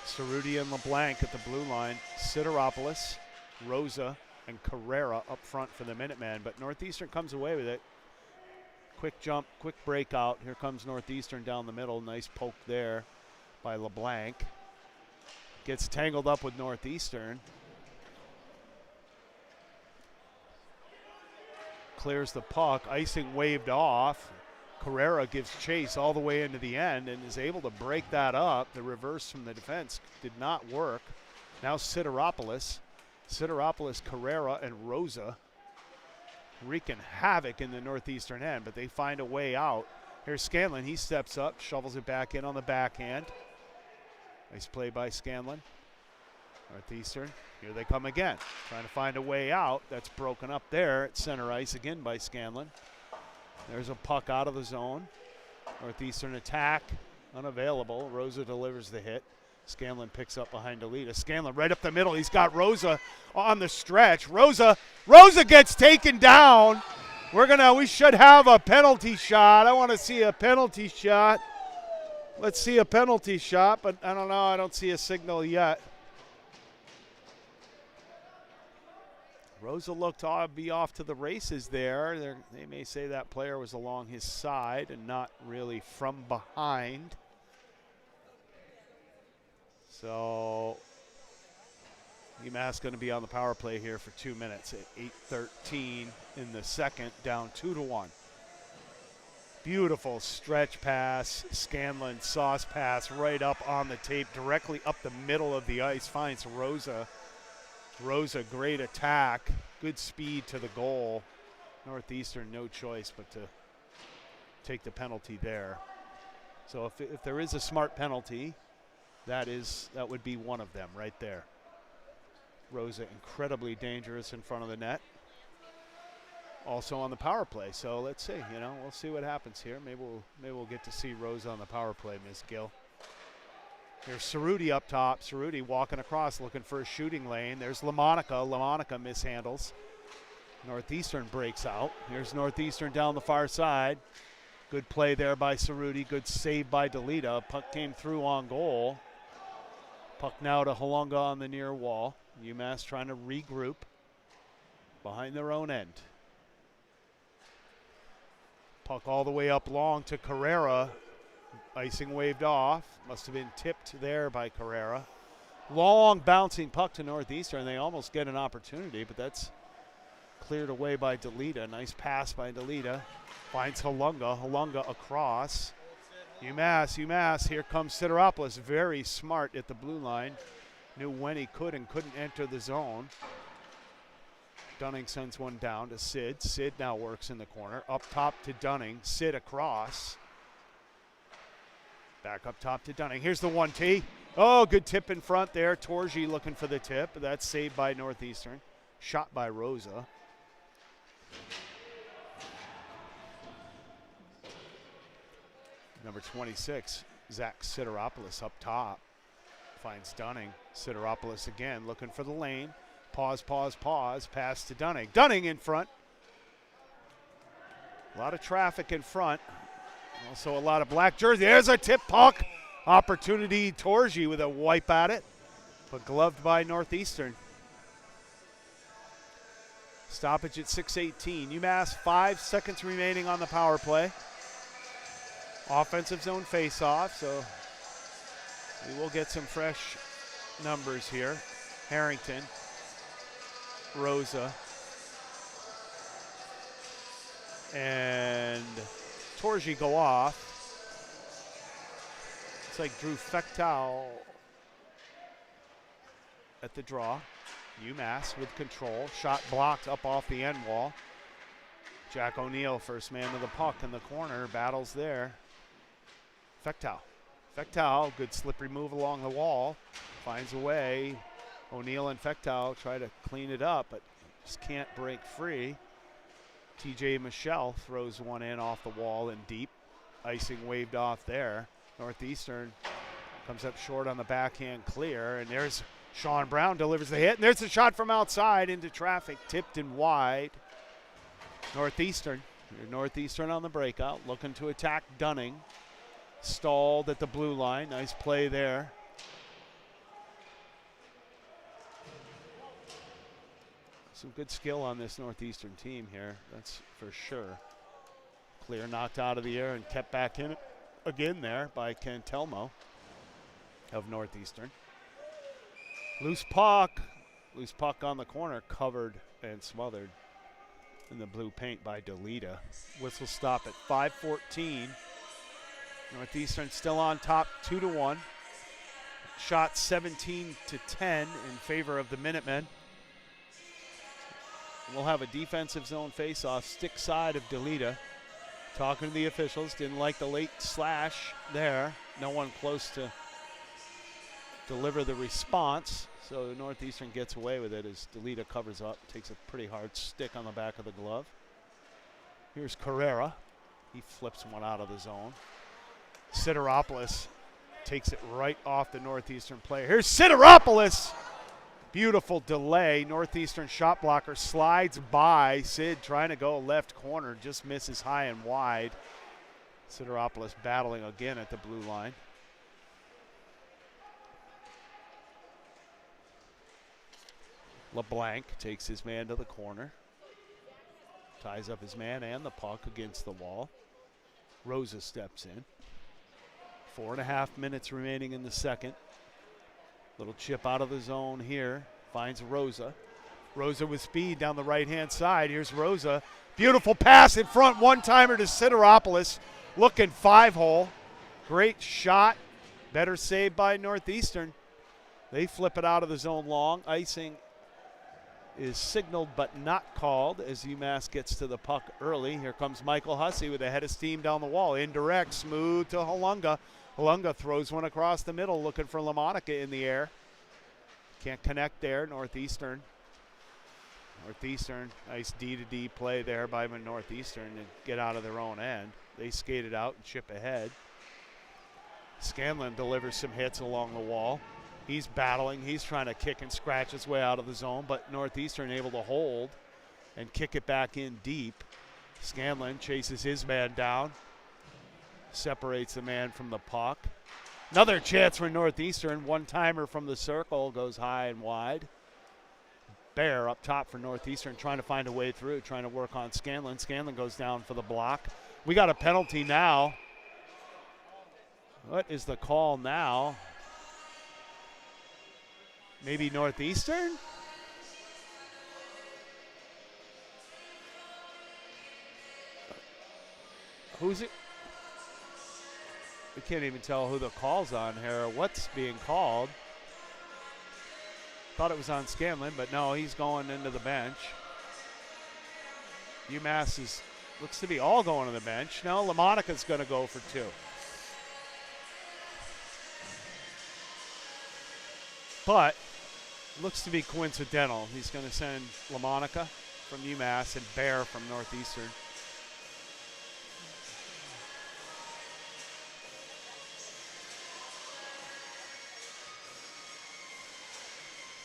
Cerruti and LeBlanc at the blue line. Sideropoulos, Rosa, and Carrera up front for the Minutemen, but Northeastern comes away with it. Quick jump, quick breakout. Here comes Northeastern down the middle. Nice poke there by LeBlanc. Gets tangled up with Northeastern. Clears the puck. Icing waved off. Carrera gives chase all the way into the end and is able to break that up. The reverse from the defense did not work. Now Sideropoulos, Carrera, and Rosa wreaking havoc in the Northeastern end, but they find a way out. Here's Scanlon. He steps up, shovels it back in on the backhand. Nice play by Scanlon. Northeastern, here they come again, trying to find a way out. That's broken up there at center ice again by Scanlon. There's a puck out of the zone. Northeastern attack, unavailable. Rosa delivers the hit. Scanlon picks up behind Delita. Scanlon right up the middle. He's got Rosa on the stretch. Rosa gets taken down. We should have a penalty shot. I want to see a penalty shot. Let's see a penalty shot, but I don't know. I don't see a signal yet. Rosa looked to be off to the races there. They may say that player was along his side and not really from behind. So UMass going to be on the power play here for 2 minutes at 8:13 in the second, down 2-1. Beautiful stretch pass, Scanlon sauce pass right up on the tape, directly up the middle of the ice, finds Rosa. Rosa, great attack, good speed to the goal. Northeastern no choice but to take the penalty there. So if there is a smart penalty, that would be one of them right there. Rosa incredibly dangerous in front of the net. Also on the power play. So let's see, we'll see what happens here. Maybe we'll get to see Rosa on the power play, Ms. Gill. There's Cerruti up top. Cerruti walking across looking for a shooting lane. There's LaMonica. LaMonica mishandles. Northeastern breaks out. Here's Northeastern down the far side. Good play there by Cerruti. Good save by Delita. Puck came through on goal. Puck now to Halunga on the near wall. UMass trying to regroup behind their own end. Puck all the way up long to Carrera. Icing waved off. Must have been tipped there by Carrera. Long bouncing puck to Northeastern. They almost get an opportunity, but that's cleared away by Delita. Nice pass by Delita. Finds Halunga. Halunga across. UMass. Here comes Sideropoulos. Very smart at the blue line. Knew when he could and couldn't enter the zone. Dunning sends one down to Sid. Sid now works in the corner. Up top to Dunning. Sid across. Back up top to Dunning. Here's the 1-T. Oh, good tip in front there. Torgi looking for the tip. That's saved by Northeastern. Shot by Rosa. Number 26, Zach Sideropoulos up top. Finds Dunning. Sideropoulos again looking for the lane. Pause. Pass to Dunning. Dunning in front. A lot of traffic in front. Also a lot of black jersey. There's a tip puck. Opportunity. Torgi with a wipe at it, but gloved by Northeastern. Stoppage at 6:18. UMass 5 seconds remaining on the power play. Offensive zone face-off, so we will get some fresh numbers here. Harrington, Rosa, and Torgi go off. It's like Drew Fechtow at the draw. UMass with control. Shot blocked up off the end wall. Jack O'Neill, first man to the puck in the corner, battles there. Fechtow, good slippery move along the wall. Finds a way. O'Neill and Fechtow try to clean it up, but just can't break free. TJ Michelle throws one in off the wall and deep. Icing waved off there. Northeastern comes up short on the backhand clear, and there's Sean Brown delivers the hit, and there's a shot from outside into traffic, tipped and wide. Northeastern on the breakout, looking to attack Dunning. Stalled at the blue line. Nice play there. Some good skill on this Northeastern team here, that's for sure. Clear, knocked out of the air and kept back in again there by Cantelmo of Northeastern. Loose puck on the corner, covered and smothered in the blue paint by Delita. Whistle stop at 5:14. Northeastern still on top, 2-1. Shot 17-10 in favor of the Minutemen. We'll have a defensive zone face-off, stick side of Delita. Talking to the officials, didn't like the late slash there. No one close to deliver the response. So Northeastern gets away with it as Delita covers up, takes a pretty hard stick on the back of the glove. Here's Carrera. He flips one out of the zone. Sideropoulos takes it right off the Northeastern player. Here's Sideropoulos. Beautiful delay. Northeastern shot blocker slides by. Sid trying to go left corner, just misses high and wide. Sideropoulos battling again at the blue line. LeBlanc takes his man to the corner. Ties up his man and the puck against the wall. Rosa steps in. 4.5 minutes remaining in the second. Little chip out of the zone here. Finds Rosa. Rosa with speed down the right-hand side. Here's Rosa. Beautiful pass in front. One-timer to Sideropoulos. Looking 5-hole. Great shot. Better save by Northeastern. They flip it out of the zone long. Icing is signaled but not called as UMass gets to the puck early. Here comes Michael Hussey with a head of steam down the wall. Indirect, smooth to Halunga. Halunga throws one across the middle, looking for LaMonica in the air. Can't connect there, Northeastern. Nice D-to-D play there by Northeastern to get out of their own end. They skate it out and chip ahead. Scanlon delivers some hits along the wall. He's battling. He's trying to kick and scratch his way out of the zone, but Northeastern able to hold and kick it back in deep. Scanlon chases his man down, separates the man from the puck. Another chance for Northeastern. One-timer from the circle goes high and wide. Bear up top for Northeastern, trying to find a way through, trying to work on Scanlon. Scanlon goes down for the block. We got a penalty now. What is the call now? Maybe Northeastern? Who's it? We can't even tell who the call's on here. What's being called? Thought it was on Scanlon, but no, he's going into the bench. UMass looks to be all going to the bench. No, LaMonica's going to go for 2. But looks to be coincidental. He's going to send LaMonica from UMass and Bear from Northeastern.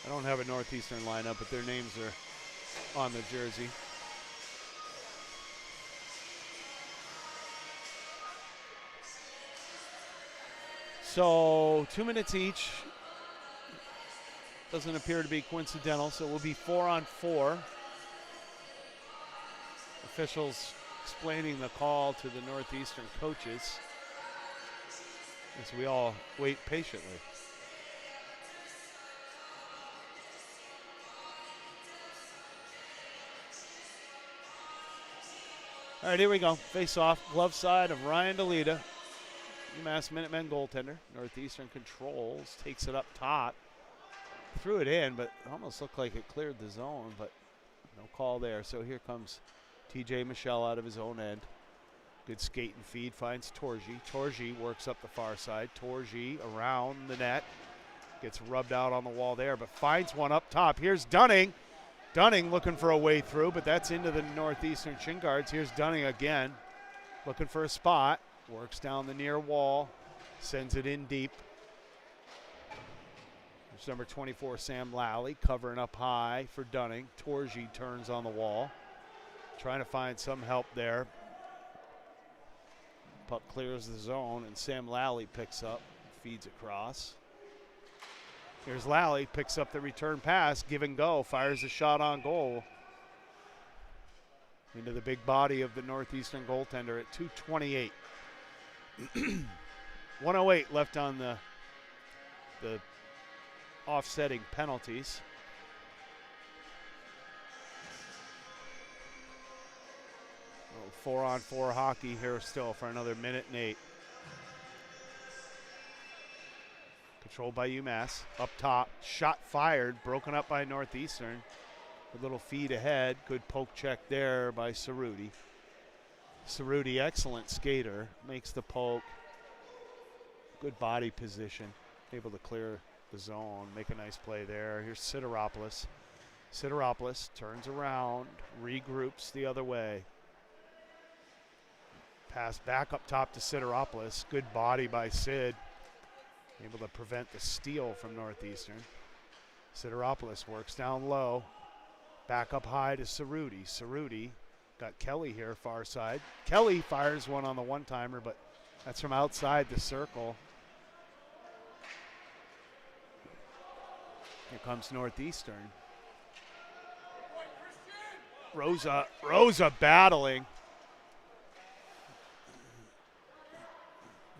I don't have a Northeastern lineup, but their names are on the jersey. So 2 minutes each. Doesn't appear to be coincidental, so it will be 4-on-4. Officials explaining the call to the Northeastern coaches as we all wait patiently. All right, here we go. Face off, glove side of Ryan Delita. UMass Minutemen goaltender. Northeastern controls, takes it up top. Threw it in, but it almost looked like it cleared the zone, but no call there. So here comes TJ Michelle out of his own end. Good skate and feed, finds Torgi. Torgi works up the far side. Torgi around the net. Gets rubbed out on the wall there, but finds one up top. Here's Dunning. Dunning looking for a way through, but that's into the Northeastern shin guards. Here's Dunning again, looking for a spot. Works down the near wall, sends it in deep. There's number 24, Sam Lally, covering up high for Dunning. Torgi turns on the wall, trying to find some help there. Puck clears the zone, and Sam Lally picks up, feeds across. Here's Lally, picks up the return pass, give and go, fires a shot on goal into the big body of the Northeastern goaltender at 2:28. 1:08 left on the offsetting penalties. A little 4-on-4 hockey here still for another minute and 8. Controlled by UMass. Up top, shot fired, broken up by Northeastern. A little feed ahead, good poke check there by Cerruti. Cerruti, excellent skater, makes the poke. Good body position, able to clear the zone, make a nice play there. Here's Sideropoulos. Sideropoulos turns around, regroups the other way. Pass back up top to Sideropoulos. Good body by Sid. Able to prevent the steal from Northeastern. Sideropoulos works down low. Back up high to Cerruti. Cerruti got Kelly here, far side. Kelly fires one on the one-timer, but that's from outside the circle. Here comes Northeastern. Rosa battling.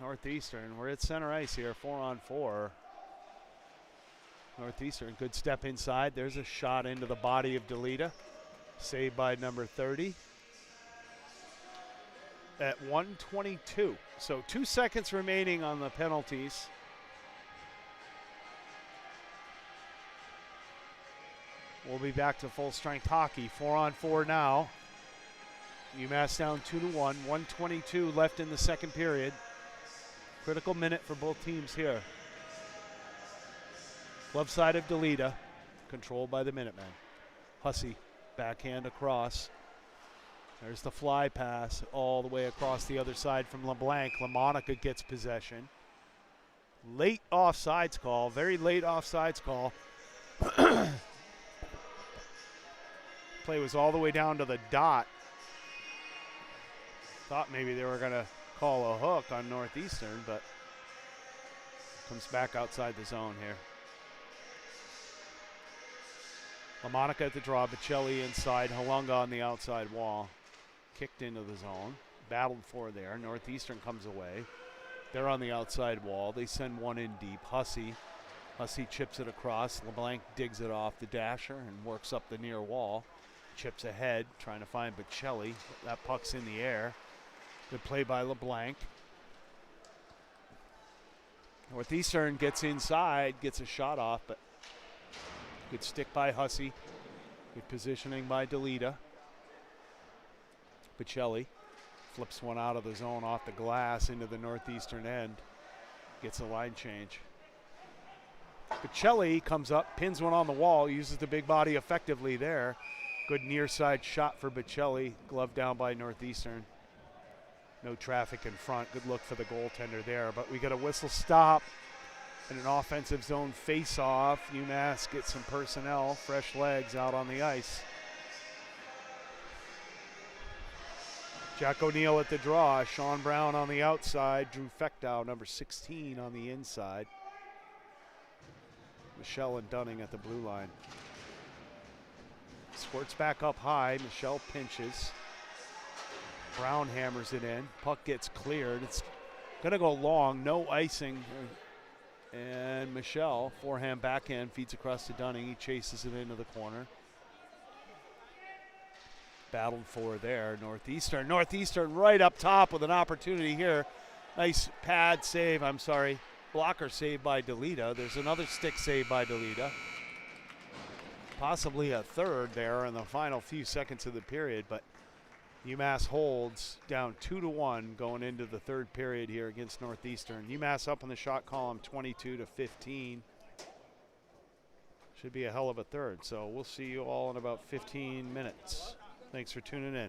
Northeastern, we're at center ice here, 4-on-4. Northeastern, good step inside. There's a shot into the body of DeLita. Saved by number 30. At 1:22. So 2 seconds remaining on the penalties. We'll be back to full strength hockey. 4-on-4 now. UMass down 2-1. 1:22 left in the second period. Critical minute for both teams here. Left side of DeLita, controlled by the Minutemen. Hussey, backhand across. There's the fly pass all the way across the other side from LeBlanc. LaMonica gets possession. Late offsides call, very late offsides call. Play was all the way down to the dot. Thought maybe they were going to call a hook on Northeastern, but comes back outside the zone here. LaMonica at the draw, Bocelli inside, Halunga on the outside wall. Kicked into the zone, battled for there. Northeastern comes away. They're on the outside wall. They send one in deep. Hussey chips it across. LeBlanc digs it off the dasher and works up the near wall. Chips ahead, trying to find Bocelli. That puck's in the air. Good play by LeBlanc. Northeastern gets inside, gets a shot off, but good stick by Hussey. Good positioning by DeLita. Bocelli flips one out of the zone off the glass into the Northeastern end. Gets a line change. Bocelli comes up, pins one on the wall, uses the big body effectively there. Good near side shot for Bocelli, glove down by Northeastern. No traffic in front. Good look for the goaltender there, but we got a whistle stop and an offensive zone face-off. UMass gets some personnel, fresh legs out on the ice. Jack O'Neill at the draw. Sean Brown on the outside. Drew Fechtow, number 16, on the inside. Michelle and Dunning at the blue line. Squirts back up high. Michelle pinches. Brown hammers it in. Puck gets cleared. It's going to go long. No icing. And Michelle, forehand, backhand, feeds across to Dunning. He chases it into the corner. Battled for there. Northeastern right up top with an opportunity here. Nice pad save. Blocker save by DeLita. There's another stick save by DeLita. Possibly a third there in the final few seconds of the period, but UMass holds down 2-1 going into the third period here against Northeastern. UMass up in the shot column 22-15. Should be a hell of a third, so we'll see you all in about 15 minutes. Thanks for tuning in.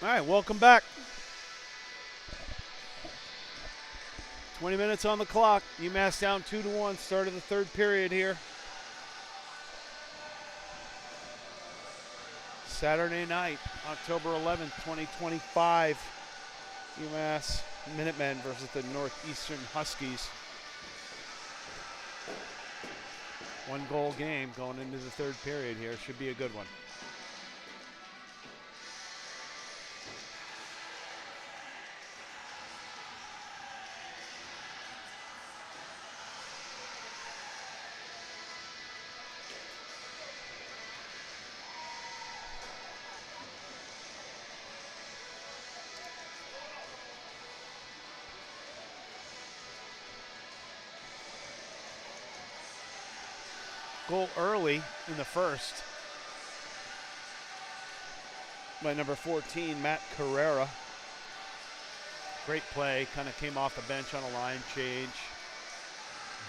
All right, welcome back. 20 minutes on the clock. UMass down 2-1. Start of the third period here. Saturday night, October 11th, 2025. UMass Minutemen versus the Northeastern Huskies. 1-goal game going into the third period here. Should be a good one. Goal early in the first by number 14, Matt Carrera. Great play, kind of came off the bench on a line change.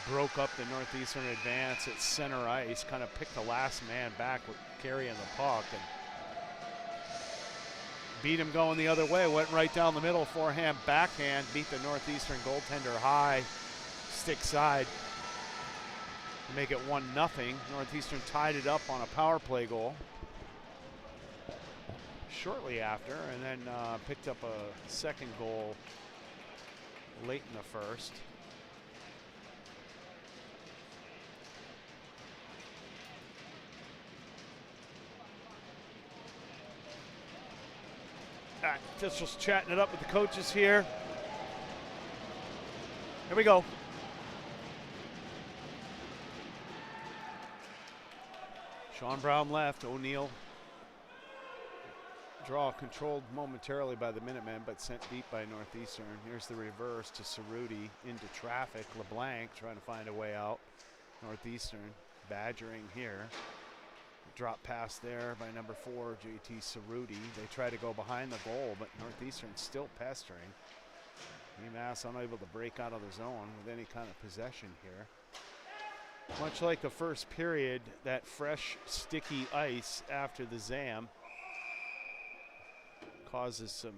Broke up the Northeastern advance at center ice, kind of picked the last man back with carrying the puck and beat him going the other way. Went right down the middle, forehand, backhand, beat the Northeastern goaltender high, stick side. Make it 1-0. Northeastern tied it up on a power play goal shortly after, and then picked up a second goal late in the first. Officials chatting it up with the coaches here. Here we go. Sean Brown left. O'Neill. Draw controlled momentarily by the Minutemen, but sent deep by Northeastern. Here's the reverse to Cerruti into traffic. LeBlanc trying to find a way out. Northeastern badgering here. Drop pass there by number 4, JT Cerruti. They try to go behind the goal, but Northeastern still pestering. UMass unable to break out of the zone with any kind of possession here. Much like the first period, that fresh, sticky ice after the ZAM causes some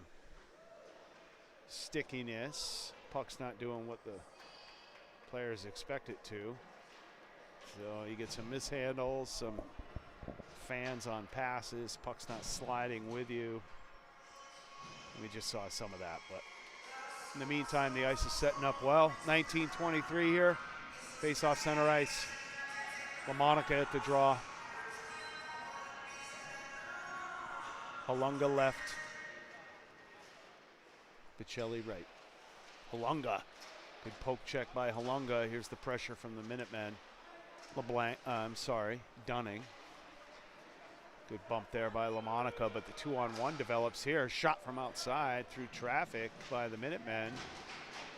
stickiness. Puck's not doing what the players expect it to. So you get some mishandles, some fans on passes, puck's not sliding with you. We just saw some of that, but in the meantime, the ice is setting up well. 19:23 here. Face off center ice. LaMonica at the draw. Halunga left. Bocelli right. Halunga. Good poke check by Halunga. Here's the pressure from the Minutemen. Dunning. Good bump there by LaMonica, but the 2-on-1 develops here. Shot from outside through traffic by the Minutemen.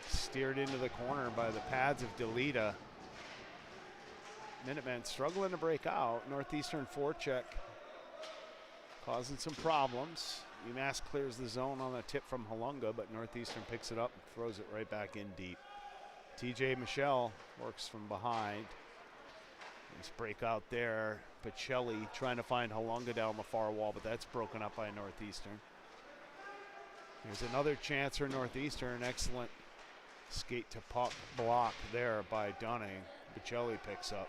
Steered into the corner by the pads of Delita. Minutemen struggling to break out. Northeastern forecheck causing some problems. UMass clears the zone on a tip from Halunga, but Northeastern picks it up and throws it right back in deep. TJ Michelle works from behind. Nice breakout there. Bocelli trying to find Halunga down the far wall, but that's broken up by Northeastern. Here's another chance for Northeastern. Excellent skate to puck block there by Dunning. Bocelli picks up.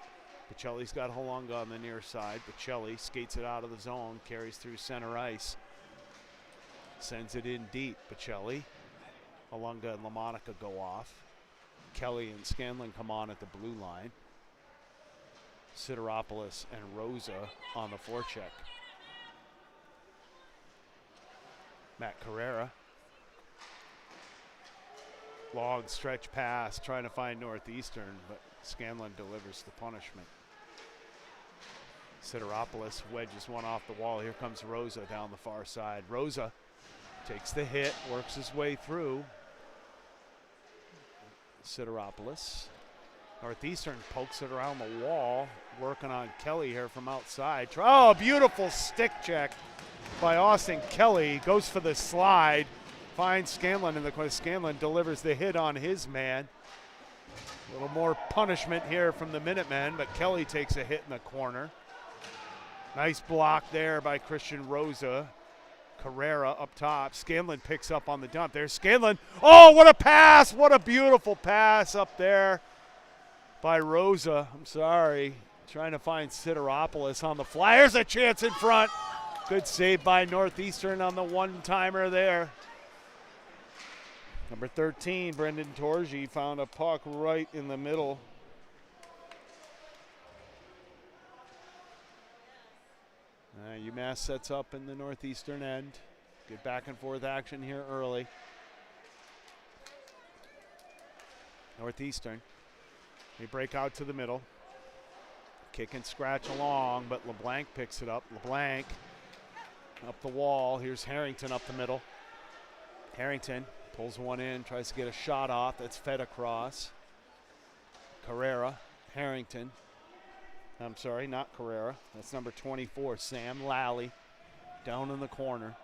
Bocelli's got Halunga on the near side. Bocelli skates it out of the zone, carries through center ice. Sends it in deep. Bocelli. Halunga and LaMonica go off. Kelly and Scanlon come on at the blue line. Sideropoulos and Rosa on the forecheck. Matt Carrera. Long stretch pass, trying to find Northeastern, but Scanlon delivers the punishment. Sideropoulos wedges one off the wall. Here comes Rosa down the far side. Rosa takes the hit, works his way through. Sideropoulos. Northeastern pokes it around the wall, working on Kelly here from outside. Oh, beautiful stick check by Austin Kelly. Goes for the slide, finds Scanlon in the corner. Scanlon delivers the hit on his man. A little more punishment here from the Minutemen, but Kelly takes a hit in the corner. Nice block there by Christian Rosa. Carrera up top. Scanlon picks up on the dump. There's Scanlon. Oh, what a pass. What a beautiful pass up there by Rosa. I'm sorry. Trying to find Sideropoulos on the fly. There's a chance in front. Good save by Northeastern on the one-timer there. Number 13, Brendan Torgi, found a puck right in the middle. UMass sets up in the Northeastern end. Good back and forth action here early. Northeastern, they break out to the middle. Kick and scratch along, but LeBlanc picks it up. LeBlanc up the wall. Here's Harrington up the middle. Harrington pulls one in, tries to get a shot off. That's fed across. Carrera, Harrington. I'm sorry, not Carrera. That's number 24, Sam Lally, down in the corner.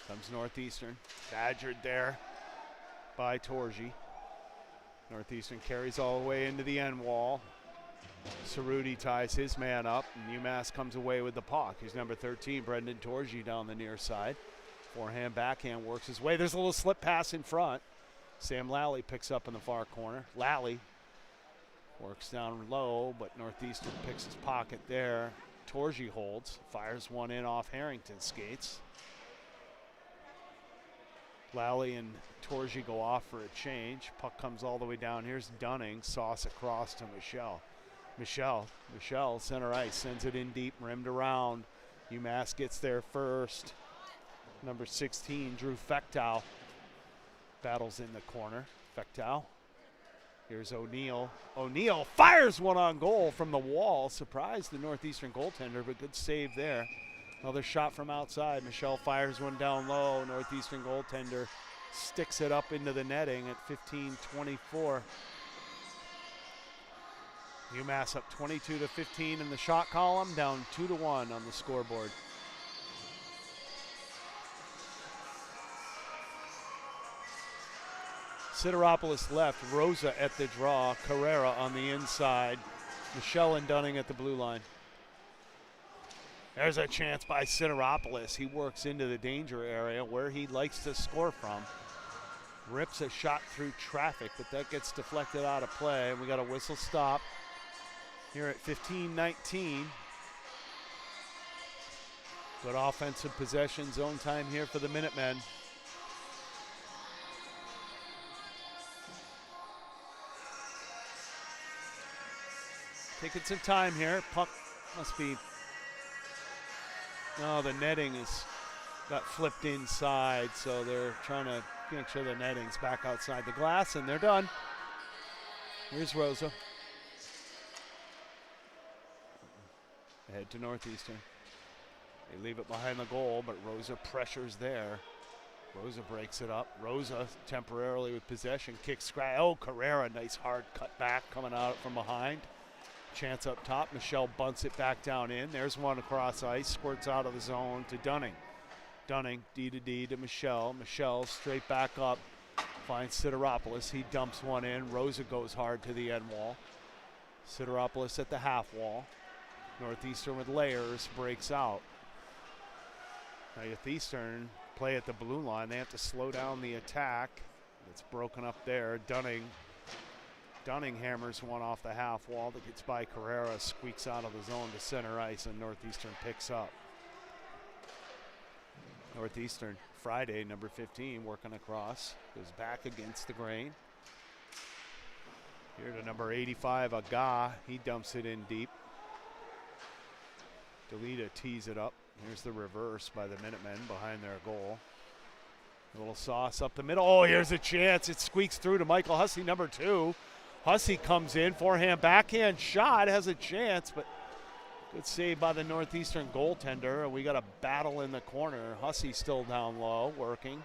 Comes Northeastern, badgered there by Torgi. Northeastern carries all the way into the end wall. Cerruti ties his man up, and UMass comes away with the puck. Here's number 13, Brendan Torgi, down the near side. Forehand, backhand works his way. There's a little slip pass in front. Sam Lally picks up in the far corner. Lally works down low, but Northeastern picks his pocket there. Torgi holds, fires one in off Harrington's skates. Lally and Torgi go off for a change. Puck comes all the way down. Here's Dunning, sauce across to Michelle. Michelle, center ice, sends it in deep, rimmed around. UMass gets there first. Number 16, Drew Fechtow, battles in the corner. Fechtow. Here's O'Neill. O'Neill fires one on goal from the wall. Surprised the Northeastern goaltender, but good save there. Another shot from outside. Michelle fires one down low. Northeastern goaltender sticks it up into the netting at 15-24. UMass up 22-15 in the shot column, down 2-1 on the scoreboard. Sideropoulos left, Rosa at the draw, Carrera on the inside, Michelle and Dunning at the blue line. There's a chance by Sideropoulos. He works into the danger area where he likes to score from. Rips a shot through traffic, but that gets deflected out of play. We got a whistle stop here at 15-19. Good offensive possession, zone time here for the Minutemen. Taking some time here. Puck must be, no, the netting is got flipped inside, so they're trying to make sure the netting's back outside the glass, and they're done. Here's Rosa. Ahead to Northeastern. They leave it behind the goal, but Rosa pressures there. Rosa breaks it up. Rosa temporarily with possession, kicks scratch. Oh, Carrera, nice hard cut back coming out from behind. Chance up top. Michelle bunts it back down in. There's one across ice. Squirts out of the zone to Dunning. Dunning, D to D to Michelle. Michelle straight back up. Finds Sideropoulos. He dumps one in. Rosa goes hard to the end wall. Sideropoulos at the half wall. Northeastern with layers breaks out. Northeastern play at the blue line. They have to slow down the attack. It's broken up there. Dunning hammers one off the half wall that gets by Carrera, squeaks out of the zone to center ice, and Northeastern picks up. Northeastern, Friday, number 15, working across, goes back against the grain. Here to number 85, Aga, he dumps it in deep. Delita tees it up. Here's the reverse by the Minutemen behind their goal. A little sauce up the middle. Oh, here's a chance. It squeaks through to Michael Hussey, number 2. Hussey comes in, forehand, backhand shot, has a chance, but good save by the Northeastern goaltender. We got a battle in the corner. Hussey still down low, working.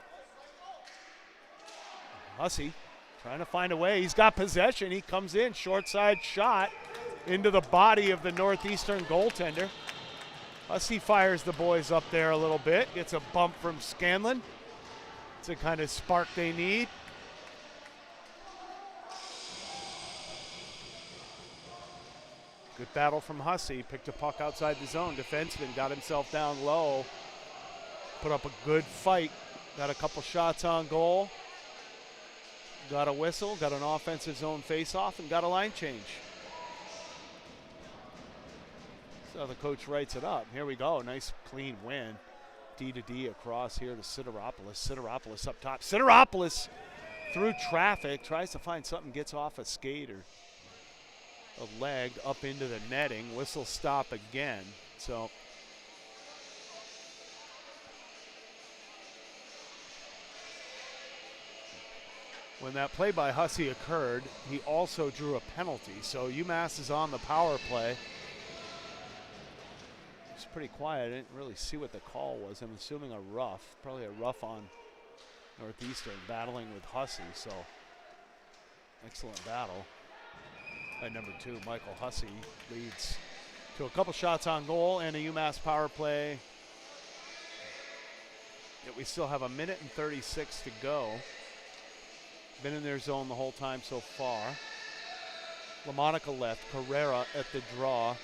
Hussey trying to find a way. He's got possession. He comes in, short side shot into the body of the Northeastern goaltender. Hussey fires the boys up there a little bit, gets a bump from Scanlon. It's the kind of spark they need. Good battle from Hussey. Picked a puck outside the zone. Defenseman got himself down low. Put up a good fight. Got a couple shots on goal. Got a whistle. Got an offensive zone face-off and got a line change. So the coach writes it up. Here we go. Nice clean win. D to D across here to Sideropoulos. Sideropoulos up top. Sideropoulos through traffic. Tries to find something. Gets off a skate or a leg up into the netting. Whistle stop again. So when that play by Hussey occurred, he also drew a penalty. So UMass is on the power play. It's pretty quiet. I didn't really see what the call was. I'm assuming a rough, probably a rough on Northeastern battling with Hussey. So excellent battle. At number 2, Michael Hussey leads to a couple shots on goal and a UMass power play. Yet we still have 1:36 to go. Been in their zone the whole time so far. LaMonica left, Carrera at the draw.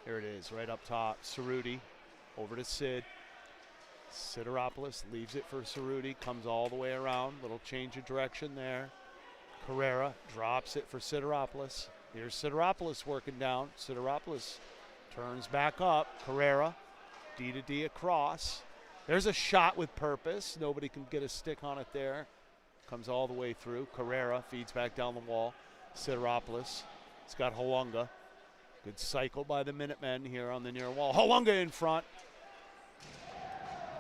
Here it is, right up top. Cerruti over to Sid. Sideropoulos leaves it for Cerruti, comes all the way around. Little change of direction there. Carrera drops it for Sideropoulos. Here's Sideropoulos working down. Sideropoulos turns back up. Carrera, D to D across. There's a shot with purpose. Nobody can get a stick on it there. Comes all the way through. Carrera feeds back down the wall. Sideropoulos. It's got Halunga. Good cycle by the Minutemen here on the near wall. Halunga in front.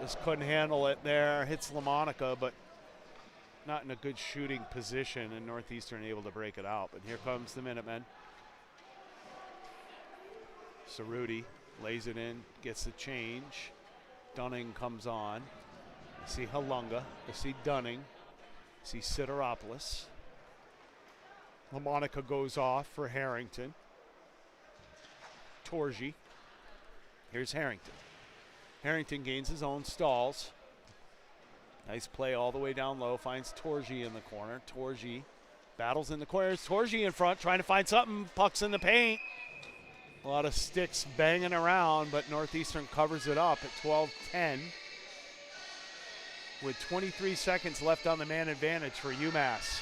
Just couldn't handle it there. Hits LaMonica, but not in a good shooting position, and Northeastern able to break it out. But here comes the Minutemen. Cerruti lays it in, gets the change. Dunning comes on. I see Halunga. I see Dunning. I see Sideropoulos. LaMonica goes off for Harrington. Torgi. Here's Harrington. Harrington gains his own stalls. Nice play all the way down low. Finds Torgi in the corner. Torgi battles in the corners. Torgi in front trying to find something. Puck's in the paint. A lot of sticks banging around, but Northeastern covers it up at 12-10. With 23 seconds left on the man advantage for UMass.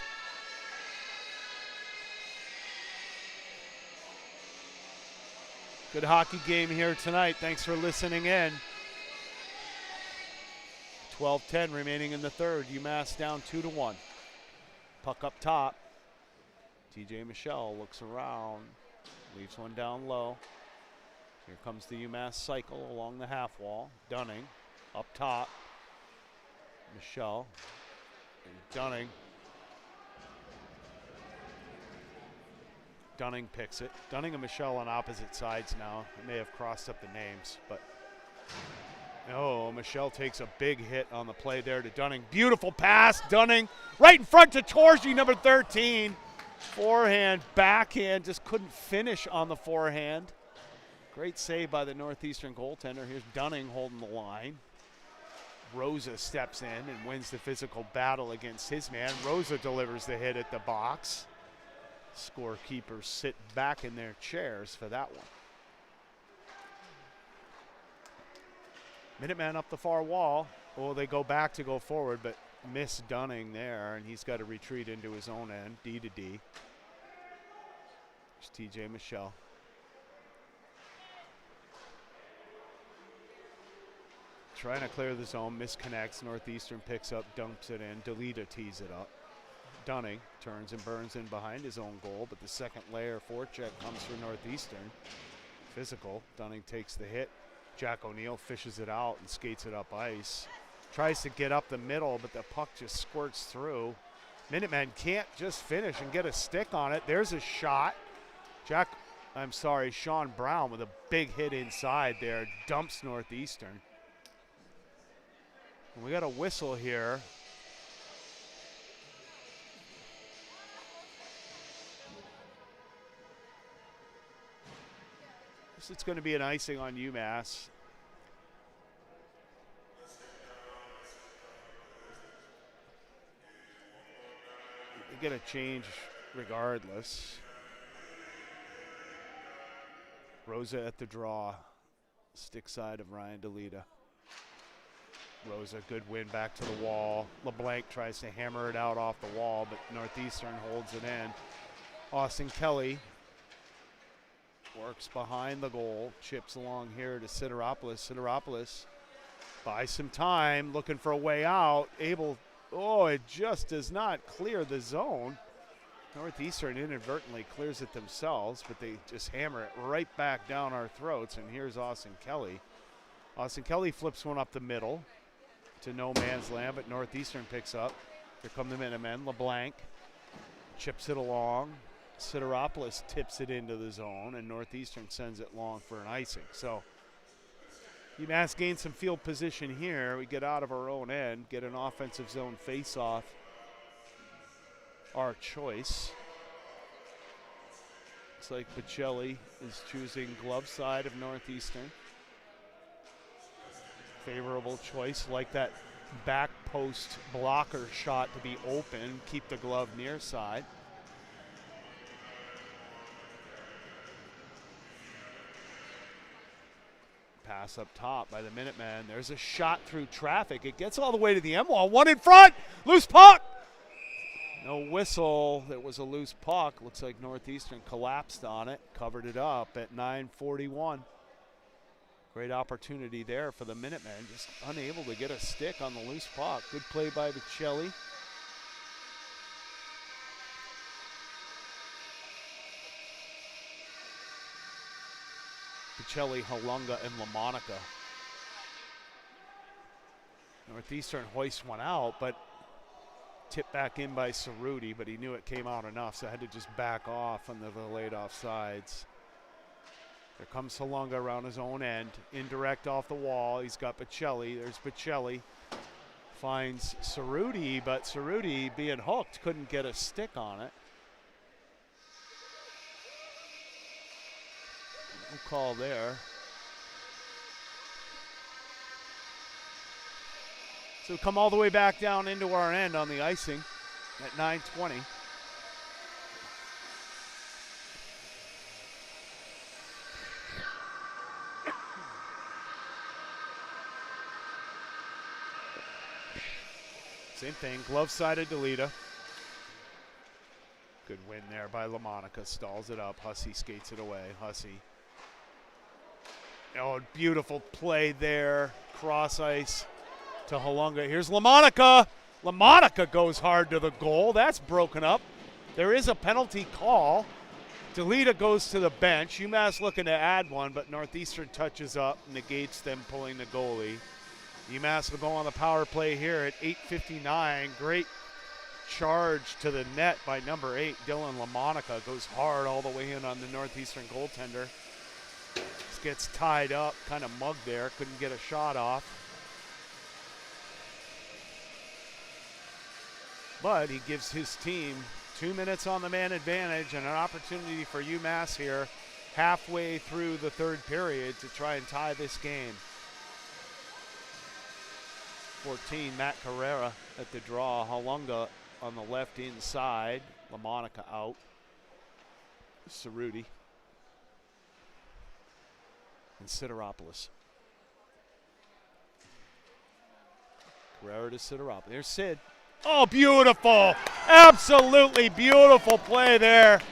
Good hockey game here tonight. Thanks for listening in. 12-10 remaining in the third. UMass down 2-1. Puck up top. TJ Michelle looks around. Leaves one down low. Here comes the UMass cycle along the half wall. Dunning up top. Michelle. And Dunning. Dunning picks it. Dunning and Michelle on opposite sides now. I may have crossed up the names, but no, Michelle takes a big hit on the play there to Dunning. Beautiful pass, Dunning right in front to Torgi, number 13. Forehand, backhand, just couldn't finish on the forehand. Great save by the Northeastern goaltender. Here's Dunning holding the line. Rosa steps in and wins the physical battle against his man. Rosa delivers the hit at the box. Scorekeepers sit back in their chairs for that one. Minuteman up the far wall. Oh, they go back to go forward, but miss Dunning there, and he's got to retreat into his own end, D to D. There's TJ Michelle. Trying to clear the zone, misconnects. Northeastern picks up, dumps it in. Delita tees it up. Dunning turns and burns in behind his own goal, but the second layer forecheck comes for Northeastern. Physical. Dunning takes the hit. Jack O'Neill fishes it out and skates it up ice. Tries to get up the middle, but the puck just squirts through. Minutemen can't just finish and get a stick on it. There's a shot. Sean Brown with a big hit inside there. Dumps Northeastern. And we got a whistle here. It's going to be an icing on UMass. They get a change regardless. Rosa at the draw. Stick side of Ryan DeLita. Rosa, good win back to the wall. LeBlanc tries to hammer it out off the wall, but Northeastern holds it in. Austin Kelly works behind the goal, chips along here to Sideropoulos. Sideropoulos buys some time, looking for a way out. It just does not clear the zone. Northeastern inadvertently clears it themselves, but they just hammer it right back down our throats, and here's Austin Kelly. Austin Kelly flips one up the middle to no man's land, but Northeastern picks up. Here come the Minutemen. LeBlanc chips it along. Sideropoulos tips it into the zone, and Northeastern sends it long for an icing. So UMass gains some field position here. We get out of our own end, get an offensive zone face-off. Our choice. Looks like Bocelli is choosing glove side of Northeastern. Favorable choice, like that back post blocker shot to be open, keep the glove near side. Pass up top by the Minutemen. There's a shot through traffic. It gets all the way to the end wall. One in front. Loose puck. No whistle. There was a loose puck. Looks like Northeastern collapsed on it. Covered it up at 9:41. Great opportunity there for the Minutemen. Just unable to get a stick on the loose puck. Good play by Bocelli. Bocelli, Halunga, and LaMonica. Northeastern hoists one out, but tipped back in by Cerruti, but he knew it came out enough, so had to just back off on the delayed offsides. There comes Halunga around his own end. Indirect off the wall. He's got Bocelli. There's Bocelli. Finds Cerruti, but Cerruti, being hooked, couldn't get a stick on it. No call there. So come all the way back down into our end on the icing at 9:20. Same thing, glove side of DeLita. Good win there by LaMonica, stalls it up. Hussey skates it away. Hussey. Oh, beautiful play there. Cross ice to Halunga. Here's LaMonica. LaMonica goes hard to the goal. That's broken up. There is a penalty call. DeLita goes to the bench. UMass looking to add one, but Northeastern touches up, negates them pulling the goalie. UMass will go on the power play here at 8:59. Great charge to the net by number 8, Dylan LaMonica. Goes hard all the way in on the Northeastern goaltender. Just gets tied up, kind of mugged there. Couldn't get a shot off. But he gives his team 2 minutes on the man advantage and an opportunity for UMass here halfway through the third period to try and tie this game. 14, Matt Carrera at the draw. Halunga on the left inside. LaMonica out. Cerruti. And Sideropoulos. Carrera to Sideropoulos. There's Sid. Oh, beautiful. Absolutely beautiful play there.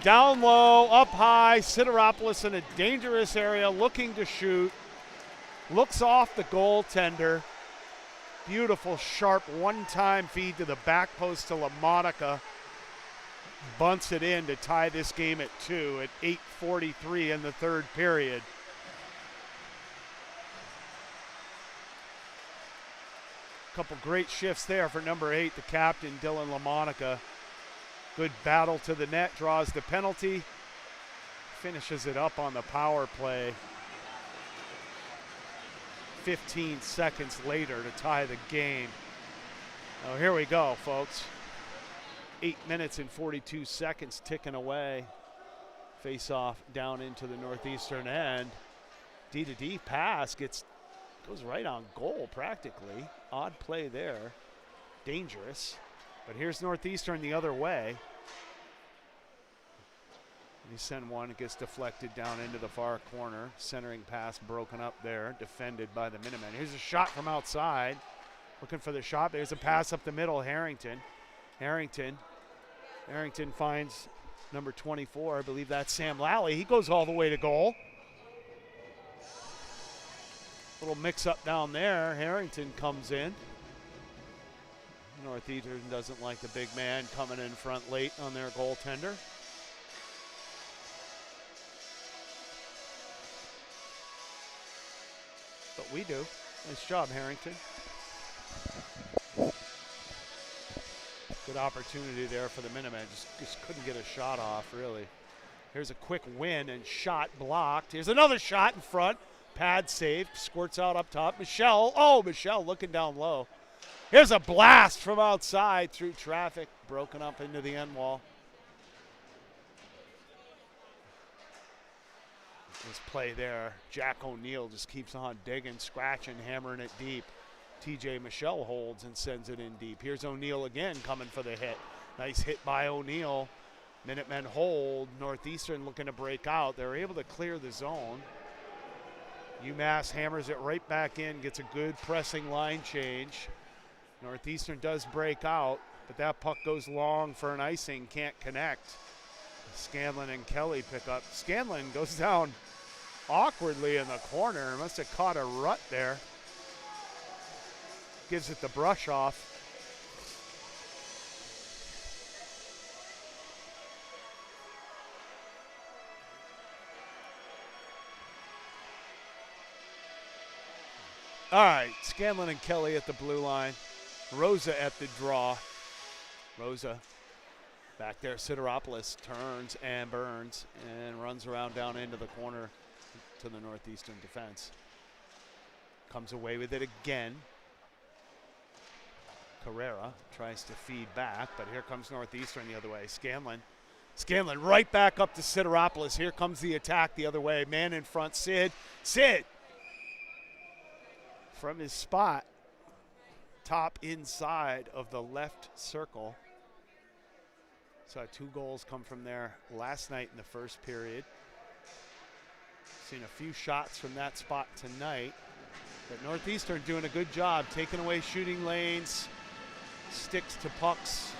Down low, up high. Sideropoulos in a dangerous area looking to shoot. Looks off the goaltender. Beautiful, sharp one-time feed to the back post to LaMonica. Bunts it in to tie this game at 2 at 8:43 in the third period. Couple great shifts there for number 8, the captain, Dylan LaMonica. Good battle to the net, draws the penalty. Finishes it up on the power play. 15 seconds later to tie the game. Oh, here we go, folks. 8 minutes and 42 seconds ticking away. Face off down into the Northeastern end. D-to-D pass goes right on goal practically. Odd play there. Dangerous. But here's Northeastern the other way. You send one, it gets deflected down into the far corner. Centering pass broken up there, defended by the Minutemen. Here's a shot from outside. Looking for the shot. There's a pass up the middle, Harrington. Harrington finds number 24. I believe that's Sam Lally. He goes all the way to goal. Little mix-up down there. Harrington comes in. Northeastern doesn't like the big man coming in front late on their goaltender. But we do. Nice job, Harrington. Good opportunity there for the Minutemen. Just couldn't get a shot off, really. Here's a quick win and shot blocked. Here's another shot in front. Pad saved. Squirts out up top. Michelle. Oh, Michelle looking down low. Here's a blast from outside through traffic. Broken up into the end wall. This play there. Jack O'Neill just keeps on digging, scratching, hammering it deep. TJ Michelle holds and sends it in deep. Here's O'Neill again coming for the hit. Nice hit by O'Neill. Minutemen hold. Northeastern looking to break out. They're able to clear the zone. UMass hammers it right back in, gets a good pressing line change. Northeastern does break out, but that puck goes long for an icing, can't connect. Scanlon and Kelly pick up. Scanlon goes down awkwardly in the corner. Must have caught a rut there. Gives it the brush off. All right, Scanlon and Kelly at the blue line. Rosa at the draw. Rosa back there. Sideropoulos turns and burns and runs around down into the corner to the Northeastern defense. Comes away with it again. Carrera tries to feed back, but here comes Northeastern the other way. Scanlon right back up to Sideropoulos. Here comes the attack the other way. Man in front, Sid. From his spot, top inside of the left circle. Saw 2 goals come from there last night in the first period. Seen a few shots from that spot tonight. But Northeastern doing a good job taking away shooting lanes, sticks to pucks.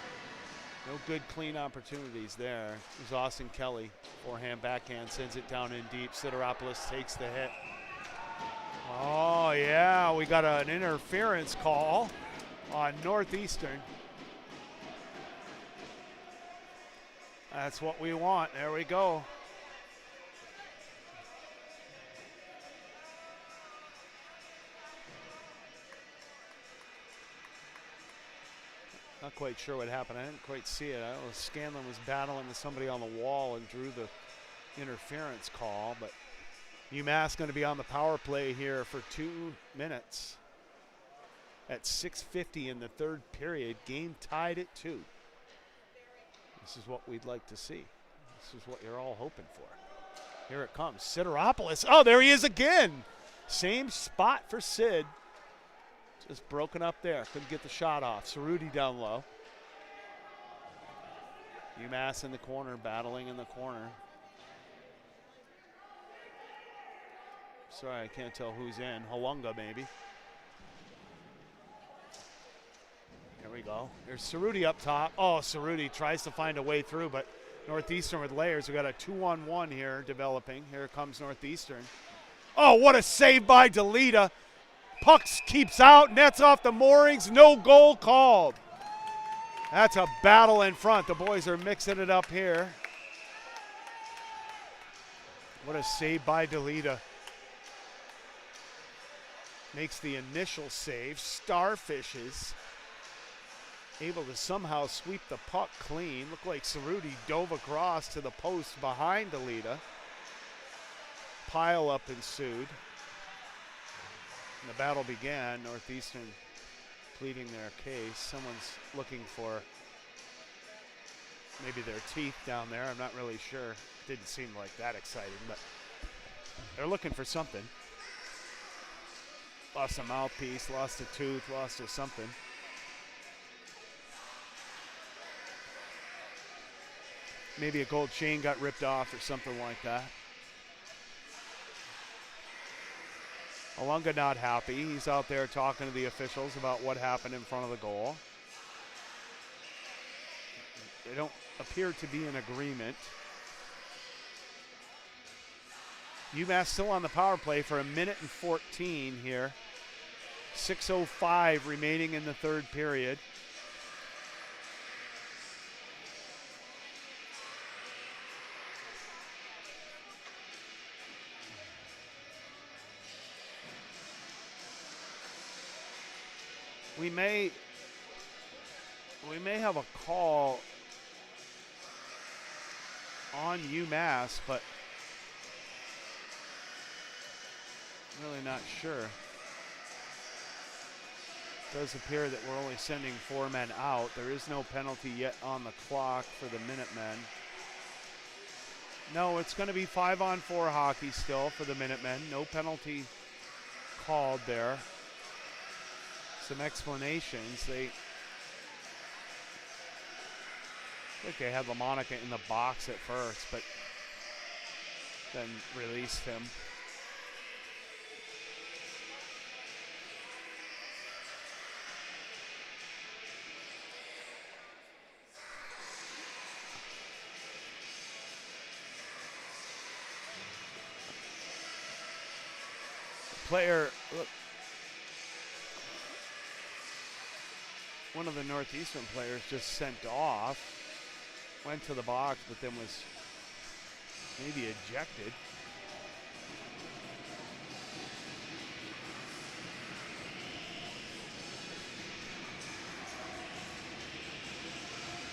No good clean opportunities there. There's Austin Kelly, forehand, backhand, sends it down in deep. Sideropoulos takes the hit. Oh, yeah, we got an interference call on Northeastern. That's what we want. There we go. Not quite sure what happened. I didn't quite see it. I know Scanlon was battling with somebody on the wall and drew the interference call, but UMass going to be on the power play here for 2 minutes at 6:50 in the third period. Game tied at 2. This is what we'd like to see. This is what you're all hoping for. Here it comes. Sideropoulos. Oh, there he is again. Same spot for Sid. Just broken up there. Couldn't get the shot off. Cerruti down low. UMass in the corner, battling in the corner. Sorry, I can't tell who's in. Hawunga, maybe. Here we go. There's Cerruti up top. Oh, Cerruti tries to find a way through, but Northeastern with layers. We got a 2-on-1 here developing. Here comes Northeastern. Oh, what a save by DeLita. Pucks keeps out, nets off the moorings. No goal called. That's a battle in front. The boys are mixing it up here. What a save by DeLita. Makes the initial save. Starfishes. Able to somehow sweep the puck clean. Looked like Cerruti dove across to the post behind DeLita. Pile up ensued. And the battle began. Northeastern pleading their case. Someone's looking for maybe their teeth down there. I'm not really sure. Didn't seem like that exciting, but they're looking for something. Lost a mouthpiece, lost a tooth, lost a something. maybe a gold chain got ripped off or something like that. Alunga not happy. He's out there talking to the officials about what happened in front of the goal. They don't appear to be in agreement. UMass still on the power play for 1:14 here. 6:05 remaining in the third period. We may have a call on UMass, but really not sure. It does appear that we're only sending 4 men out. There is no penalty yet on the clock for the Minutemen. No, it's going to be 5-on-4 hockey still for the Minutemen. No penalty called there. Some explanations. I think they had LaMonica in the box at first, but then released him. Player, look, one of the Northeastern players just sent off, went to the box, but then was maybe ejected.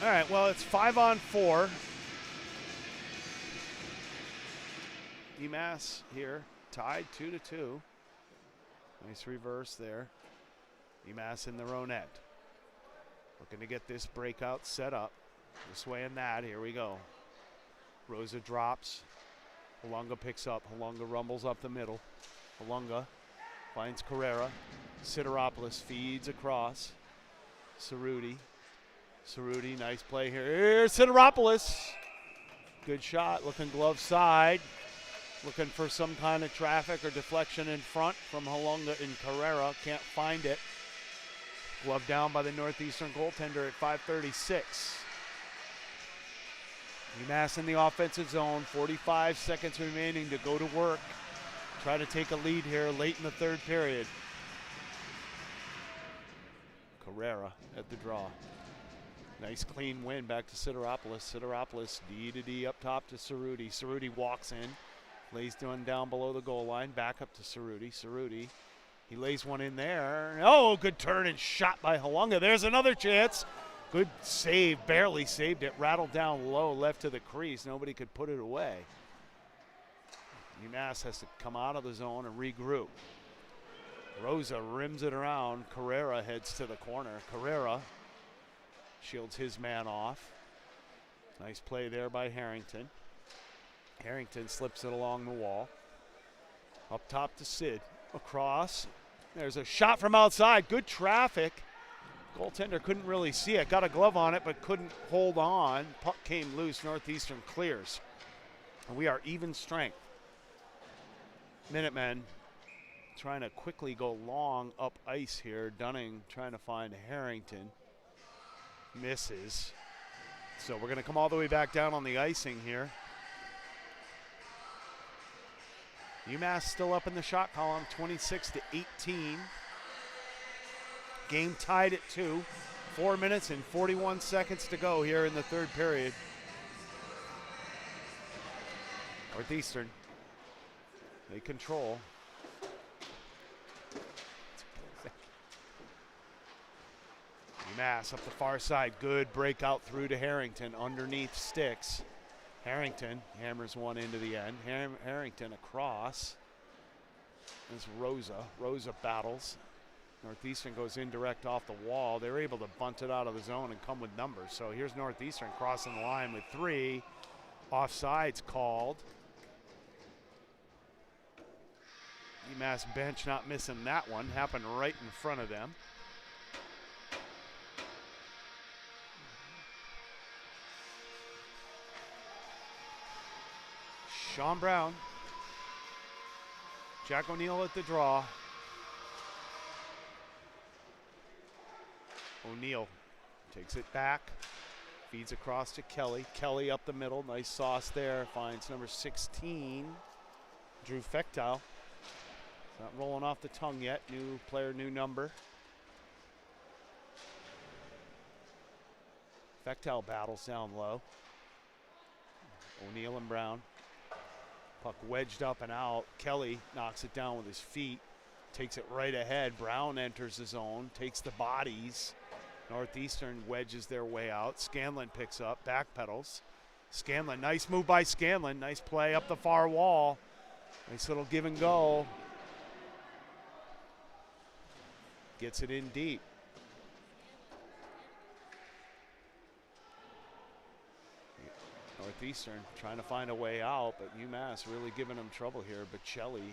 All right, well, it's 5-on-4. UMass here, tied 2-2. Nice reverse there. UMass in their own end. Looking to get this breakout set up. This way and that. Here we go. Rosa drops. Halunga picks up. Halunga rumbles up the middle. Halunga finds Carrera. Sideropoulos feeds across. Cerruti. Cerruti, nice play here. Here's Sideropoulos. Good shot. Looking glove side. Looking for some kind of traffic or deflection in front from Halunga and Carrera. Can't find it. Glove down by the Northeastern goaltender at 5:36. UMass in the offensive zone. 45 seconds remaining to go to work. Try to take a lead here late in the third period. Carrera at the draw. Nice clean win back to Sideropoulos. Sideropoulos D-to-D up top to Cerruti. Cerruti walks in. Lays one down below the goal line. Back up to Cerruti. Cerruti. He lays one in there. Oh, good turn and shot by Halunga. There's another chance. Good save. Barely saved it. Rattled down low, left to the crease. Nobody could put it away. UMass has to come out of the zone and regroup. Rosa rims it around. Carrera heads to the corner. Carrera shields his man off. Nice play there by Harrington. Harrington slips it along the wall. Up top to Sid. Across. There's a shot from outside. Good traffic. Goaltender couldn't really see it. Got a glove on it, but couldn't hold on. Puck came loose. Northeastern clears. And we are even strength. Minutemen trying to quickly go long up ice here. Dunning trying to find Harrington. Misses. So we're going to come all the way back down on the icing here. UMass still up in the shot column, 26-18. Game tied at 2. 4 minutes and 41 seconds to go here in the third period. Northeastern, they control. UMass up the far side. Good breakout through to Harrington underneath sticks. Harrington hammers one into the end. Harrington across. There's Rosa. Rosa battles. Northeastern goes indirect off the wall. They're able to bunt it out of the zone and come with numbers. So here's Northeastern crossing the line with 3. Offsides called. UMass bench not missing that one. Happened right in front of them. Sean Brown. Jack O'Neill at the draw. O'Neill takes it back. Feeds across to Kelly. Kelly up the middle. Nice sauce there. Finds number 16, Drew Fechtel. Not rolling off the tongue yet. New player, new number. Fechtel battles down low. O'Neill and Brown. Puck wedged up and out. Kelly knocks it down with his feet. Takes it right ahead. Brown enters the zone. Takes the bodies. Northeastern wedges their way out. Scanlon picks up. Backpedals. Scanlon. Nice move by Scanlon. Nice play up the far wall. Nice little give and go. Gets it in deep. Northeastern trying to find a way out, but UMass really giving them trouble here. Bocelli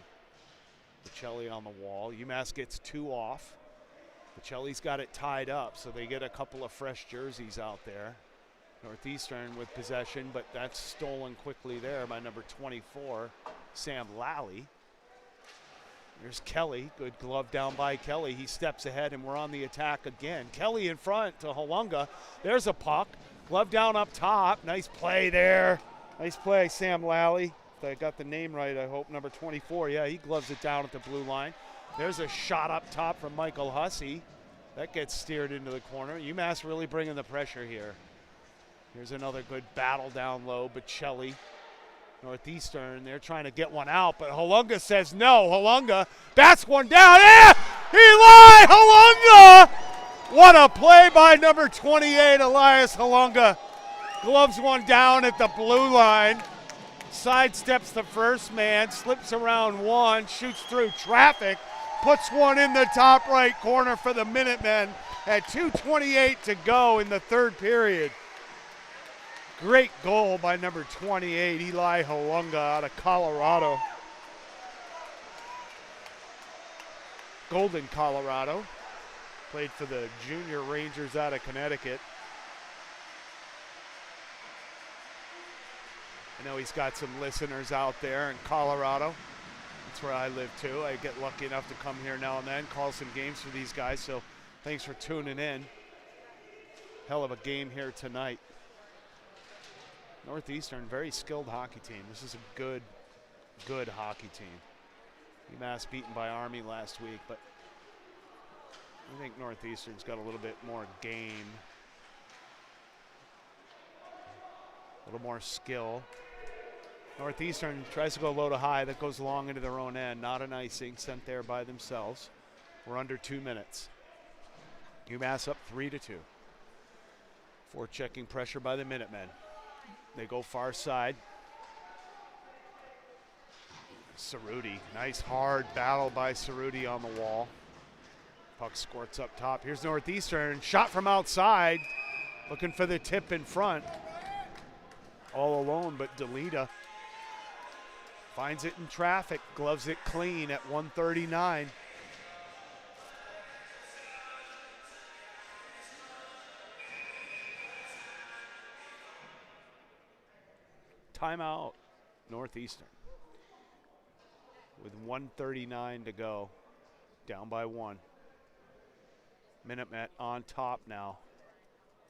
on the wall. UMass gets 2 off. Bocelli's got it tied up, so they get a couple of fresh jerseys out there. Northeastern with possession, but that's stolen quickly there by number 24, Sam Lally. There's Kelly, good glove down by Kelly. He steps ahead and we're on the attack again. Kelly in front to Halunga. There's a puck, glove down up top. Nice play there. Nice play, Sam Lally. If I got the name right, I hope, number 24. Yeah, he gloves it down at the blue line. There's a shot up top from Michael Hussey. That gets steered into the corner. UMass really bringing the pressure here. Here's another good battle down low. Bocelli, Northeastern, they're trying to get one out, but Halunga says no. Halunga bats one down. Yeah! Eli Halunga! What a play by number 28, Elias Halunga. Gloves one down at the blue line. Sidesteps the first man, slips around one, shoots through traffic, puts one in the top right corner for the Minutemen at 2:28 to go in the third period. Great goal by number 28, Eli Halunga out of Colorado. Golden, Colorado. Played for the Junior Rangers out of Connecticut. I know he's got some listeners out there in Colorado. That's where I live too. I get lucky enough to come here now and then, call some games for these guys, so thanks for tuning in. Hell of a game here tonight. Northeastern, very skilled hockey team. This is a good hockey team. UMass beaten by Army last week, but I think Northeastern's got a little bit more game, a little more skill. Northeastern tries to go low to high. That goes long into their own end. Not an icing, sent there by themselves. We're under 2 minutes. UMass up 3-2. Forechecking pressure by the Minutemen. They go far side. Cerruti, nice hard battle by Cerruti on the wall. Puck squirts up top. Here's Northeastern, shot from outside. Looking for the tip in front. All alone, but Delita finds it in traffic, gloves it clean at 1:39. Timeout, Northeastern. With 1:39 to go, down by 1. Minutemen on top now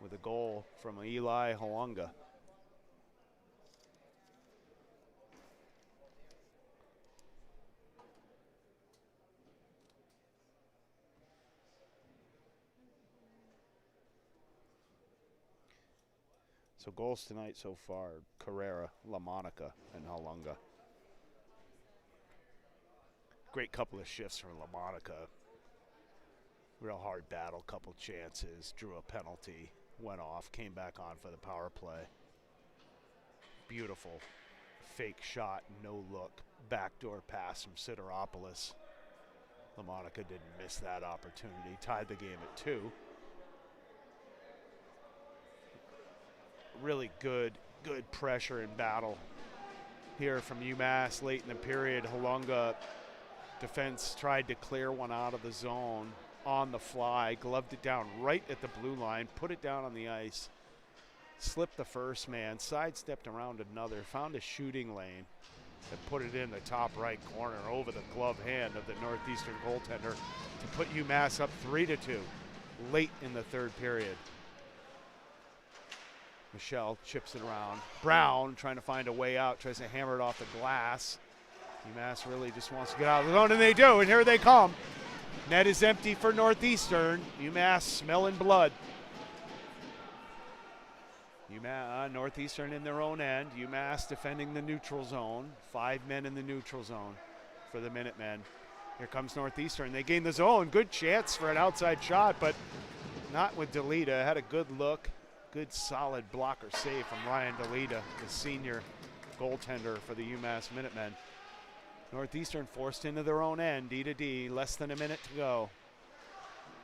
with a goal from Eli Halunga. So goals tonight so far, Carrera, LaMonica, and Halunga. Great couple of shifts for LaMonica. Real hard battle, couple chances, drew a penalty, went off, came back on for the power play. Beautiful fake shot, no look, backdoor pass from Sideropoulos. LaMonica didn't miss that opportunity, tied the game at 2. Really good pressure and battle here from UMass late in the period. Halunga defense tried to clear one out of the zone on the fly, gloved it down right at the blue line, put it down on the ice, slipped the first man, sidestepped around another, found a shooting lane, and put it in the top right corner over the glove hand of the Northeastern goaltender to put UMass up 3-2 late in the third period. Michelle chips it around. Brown trying to find a way out, tries to hammer it off the glass. UMass really just wants to get out of the zone, and they do, and here they come. Net is empty for Northeastern. UMass smelling blood. Northeastern in their own end. UMass defending the neutral zone. 5 men in the neutral zone for the Minutemen. Here comes Northeastern. They gain the zone. Good chance for an outside shot, but not with DeLita. Had a good look. Good solid blocker save from Ryan DeLita, the senior goaltender for the UMass Minutemen. Northeastern forced into their own end, D to D, less than a minute to go.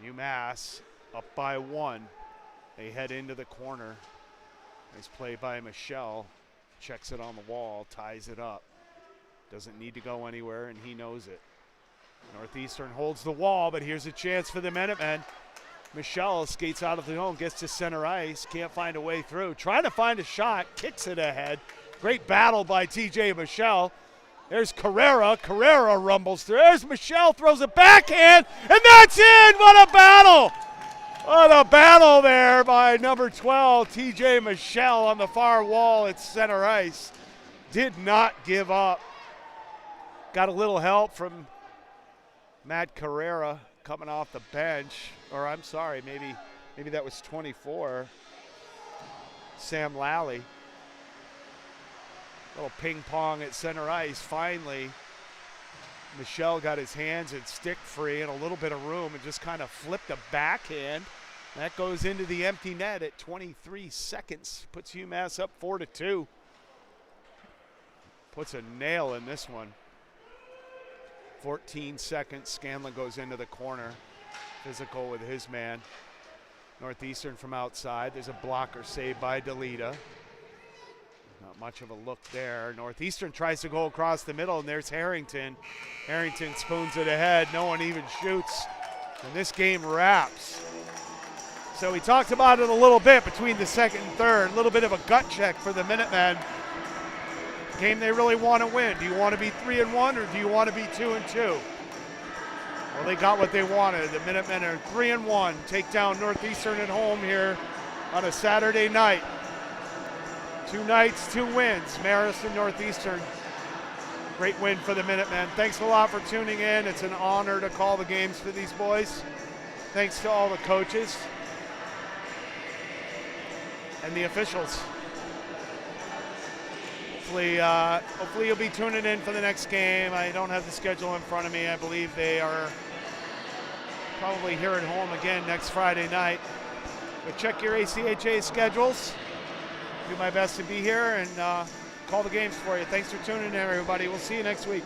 UMass up by 1. They head into the corner. Nice play by Michelle. Checks it on the wall, ties it up. Doesn't need to go anywhere, and he knows it. Northeastern holds the wall, but here's a chance for the Minutemen. Michelle skates out of the zone, gets to center ice, can't find a way through. Trying to find a shot, kicks it ahead. Great battle by TJ Michelle. There's Carrera. Carrera rumbles through. There's Michelle, throws a backhand, and that's in! What a battle! What a battle there by number 12, TJ Michelle on the far wall at center ice. Did not give up. Got a little help from Matt Carrera coming off the bench. Or I'm sorry, maybe that was 24. Sam Lally. Little ping pong at center ice. Finally, Michelle got his hands and stick free and a little bit of room and just kind of flipped a backhand. That goes into the empty net at 23 seconds. Puts UMass up 4-2. Puts a nail in this one. 14 seconds. Scanlon goes into the corner. Physical with his man. Northeastern from outside. There's a blocker saved by DeLita. Not much of a look there. Northeastern tries to go across the middle, and there's Harrington. Harrington spoons it ahead. No one even shoots. And this game wraps. So we talked about it a little bit between the second and third. A little bit of a gut check for the Minutemen. Game they really want to win. Do you want to be 3-1 or do you want to be 2-2? Well, they got what they wanted. The Minutemen are 3-1. Take down Northeastern at home here on a Saturday night. 2 nights, 2 wins. Marist and Northeastern. Great win for the Minutemen. Thanks a lot for tuning in. It's an honor to call the games for these boys. Thanks to all the coaches and the officials. Hopefully you'll be tuning in for the next game. I don't have the schedule in front of me. I believe they are probably here at home again next Friday night. But check your ACHA schedules. Do my best to be here and call the games for you. Thanks for tuning in, everybody. We'll see you next week.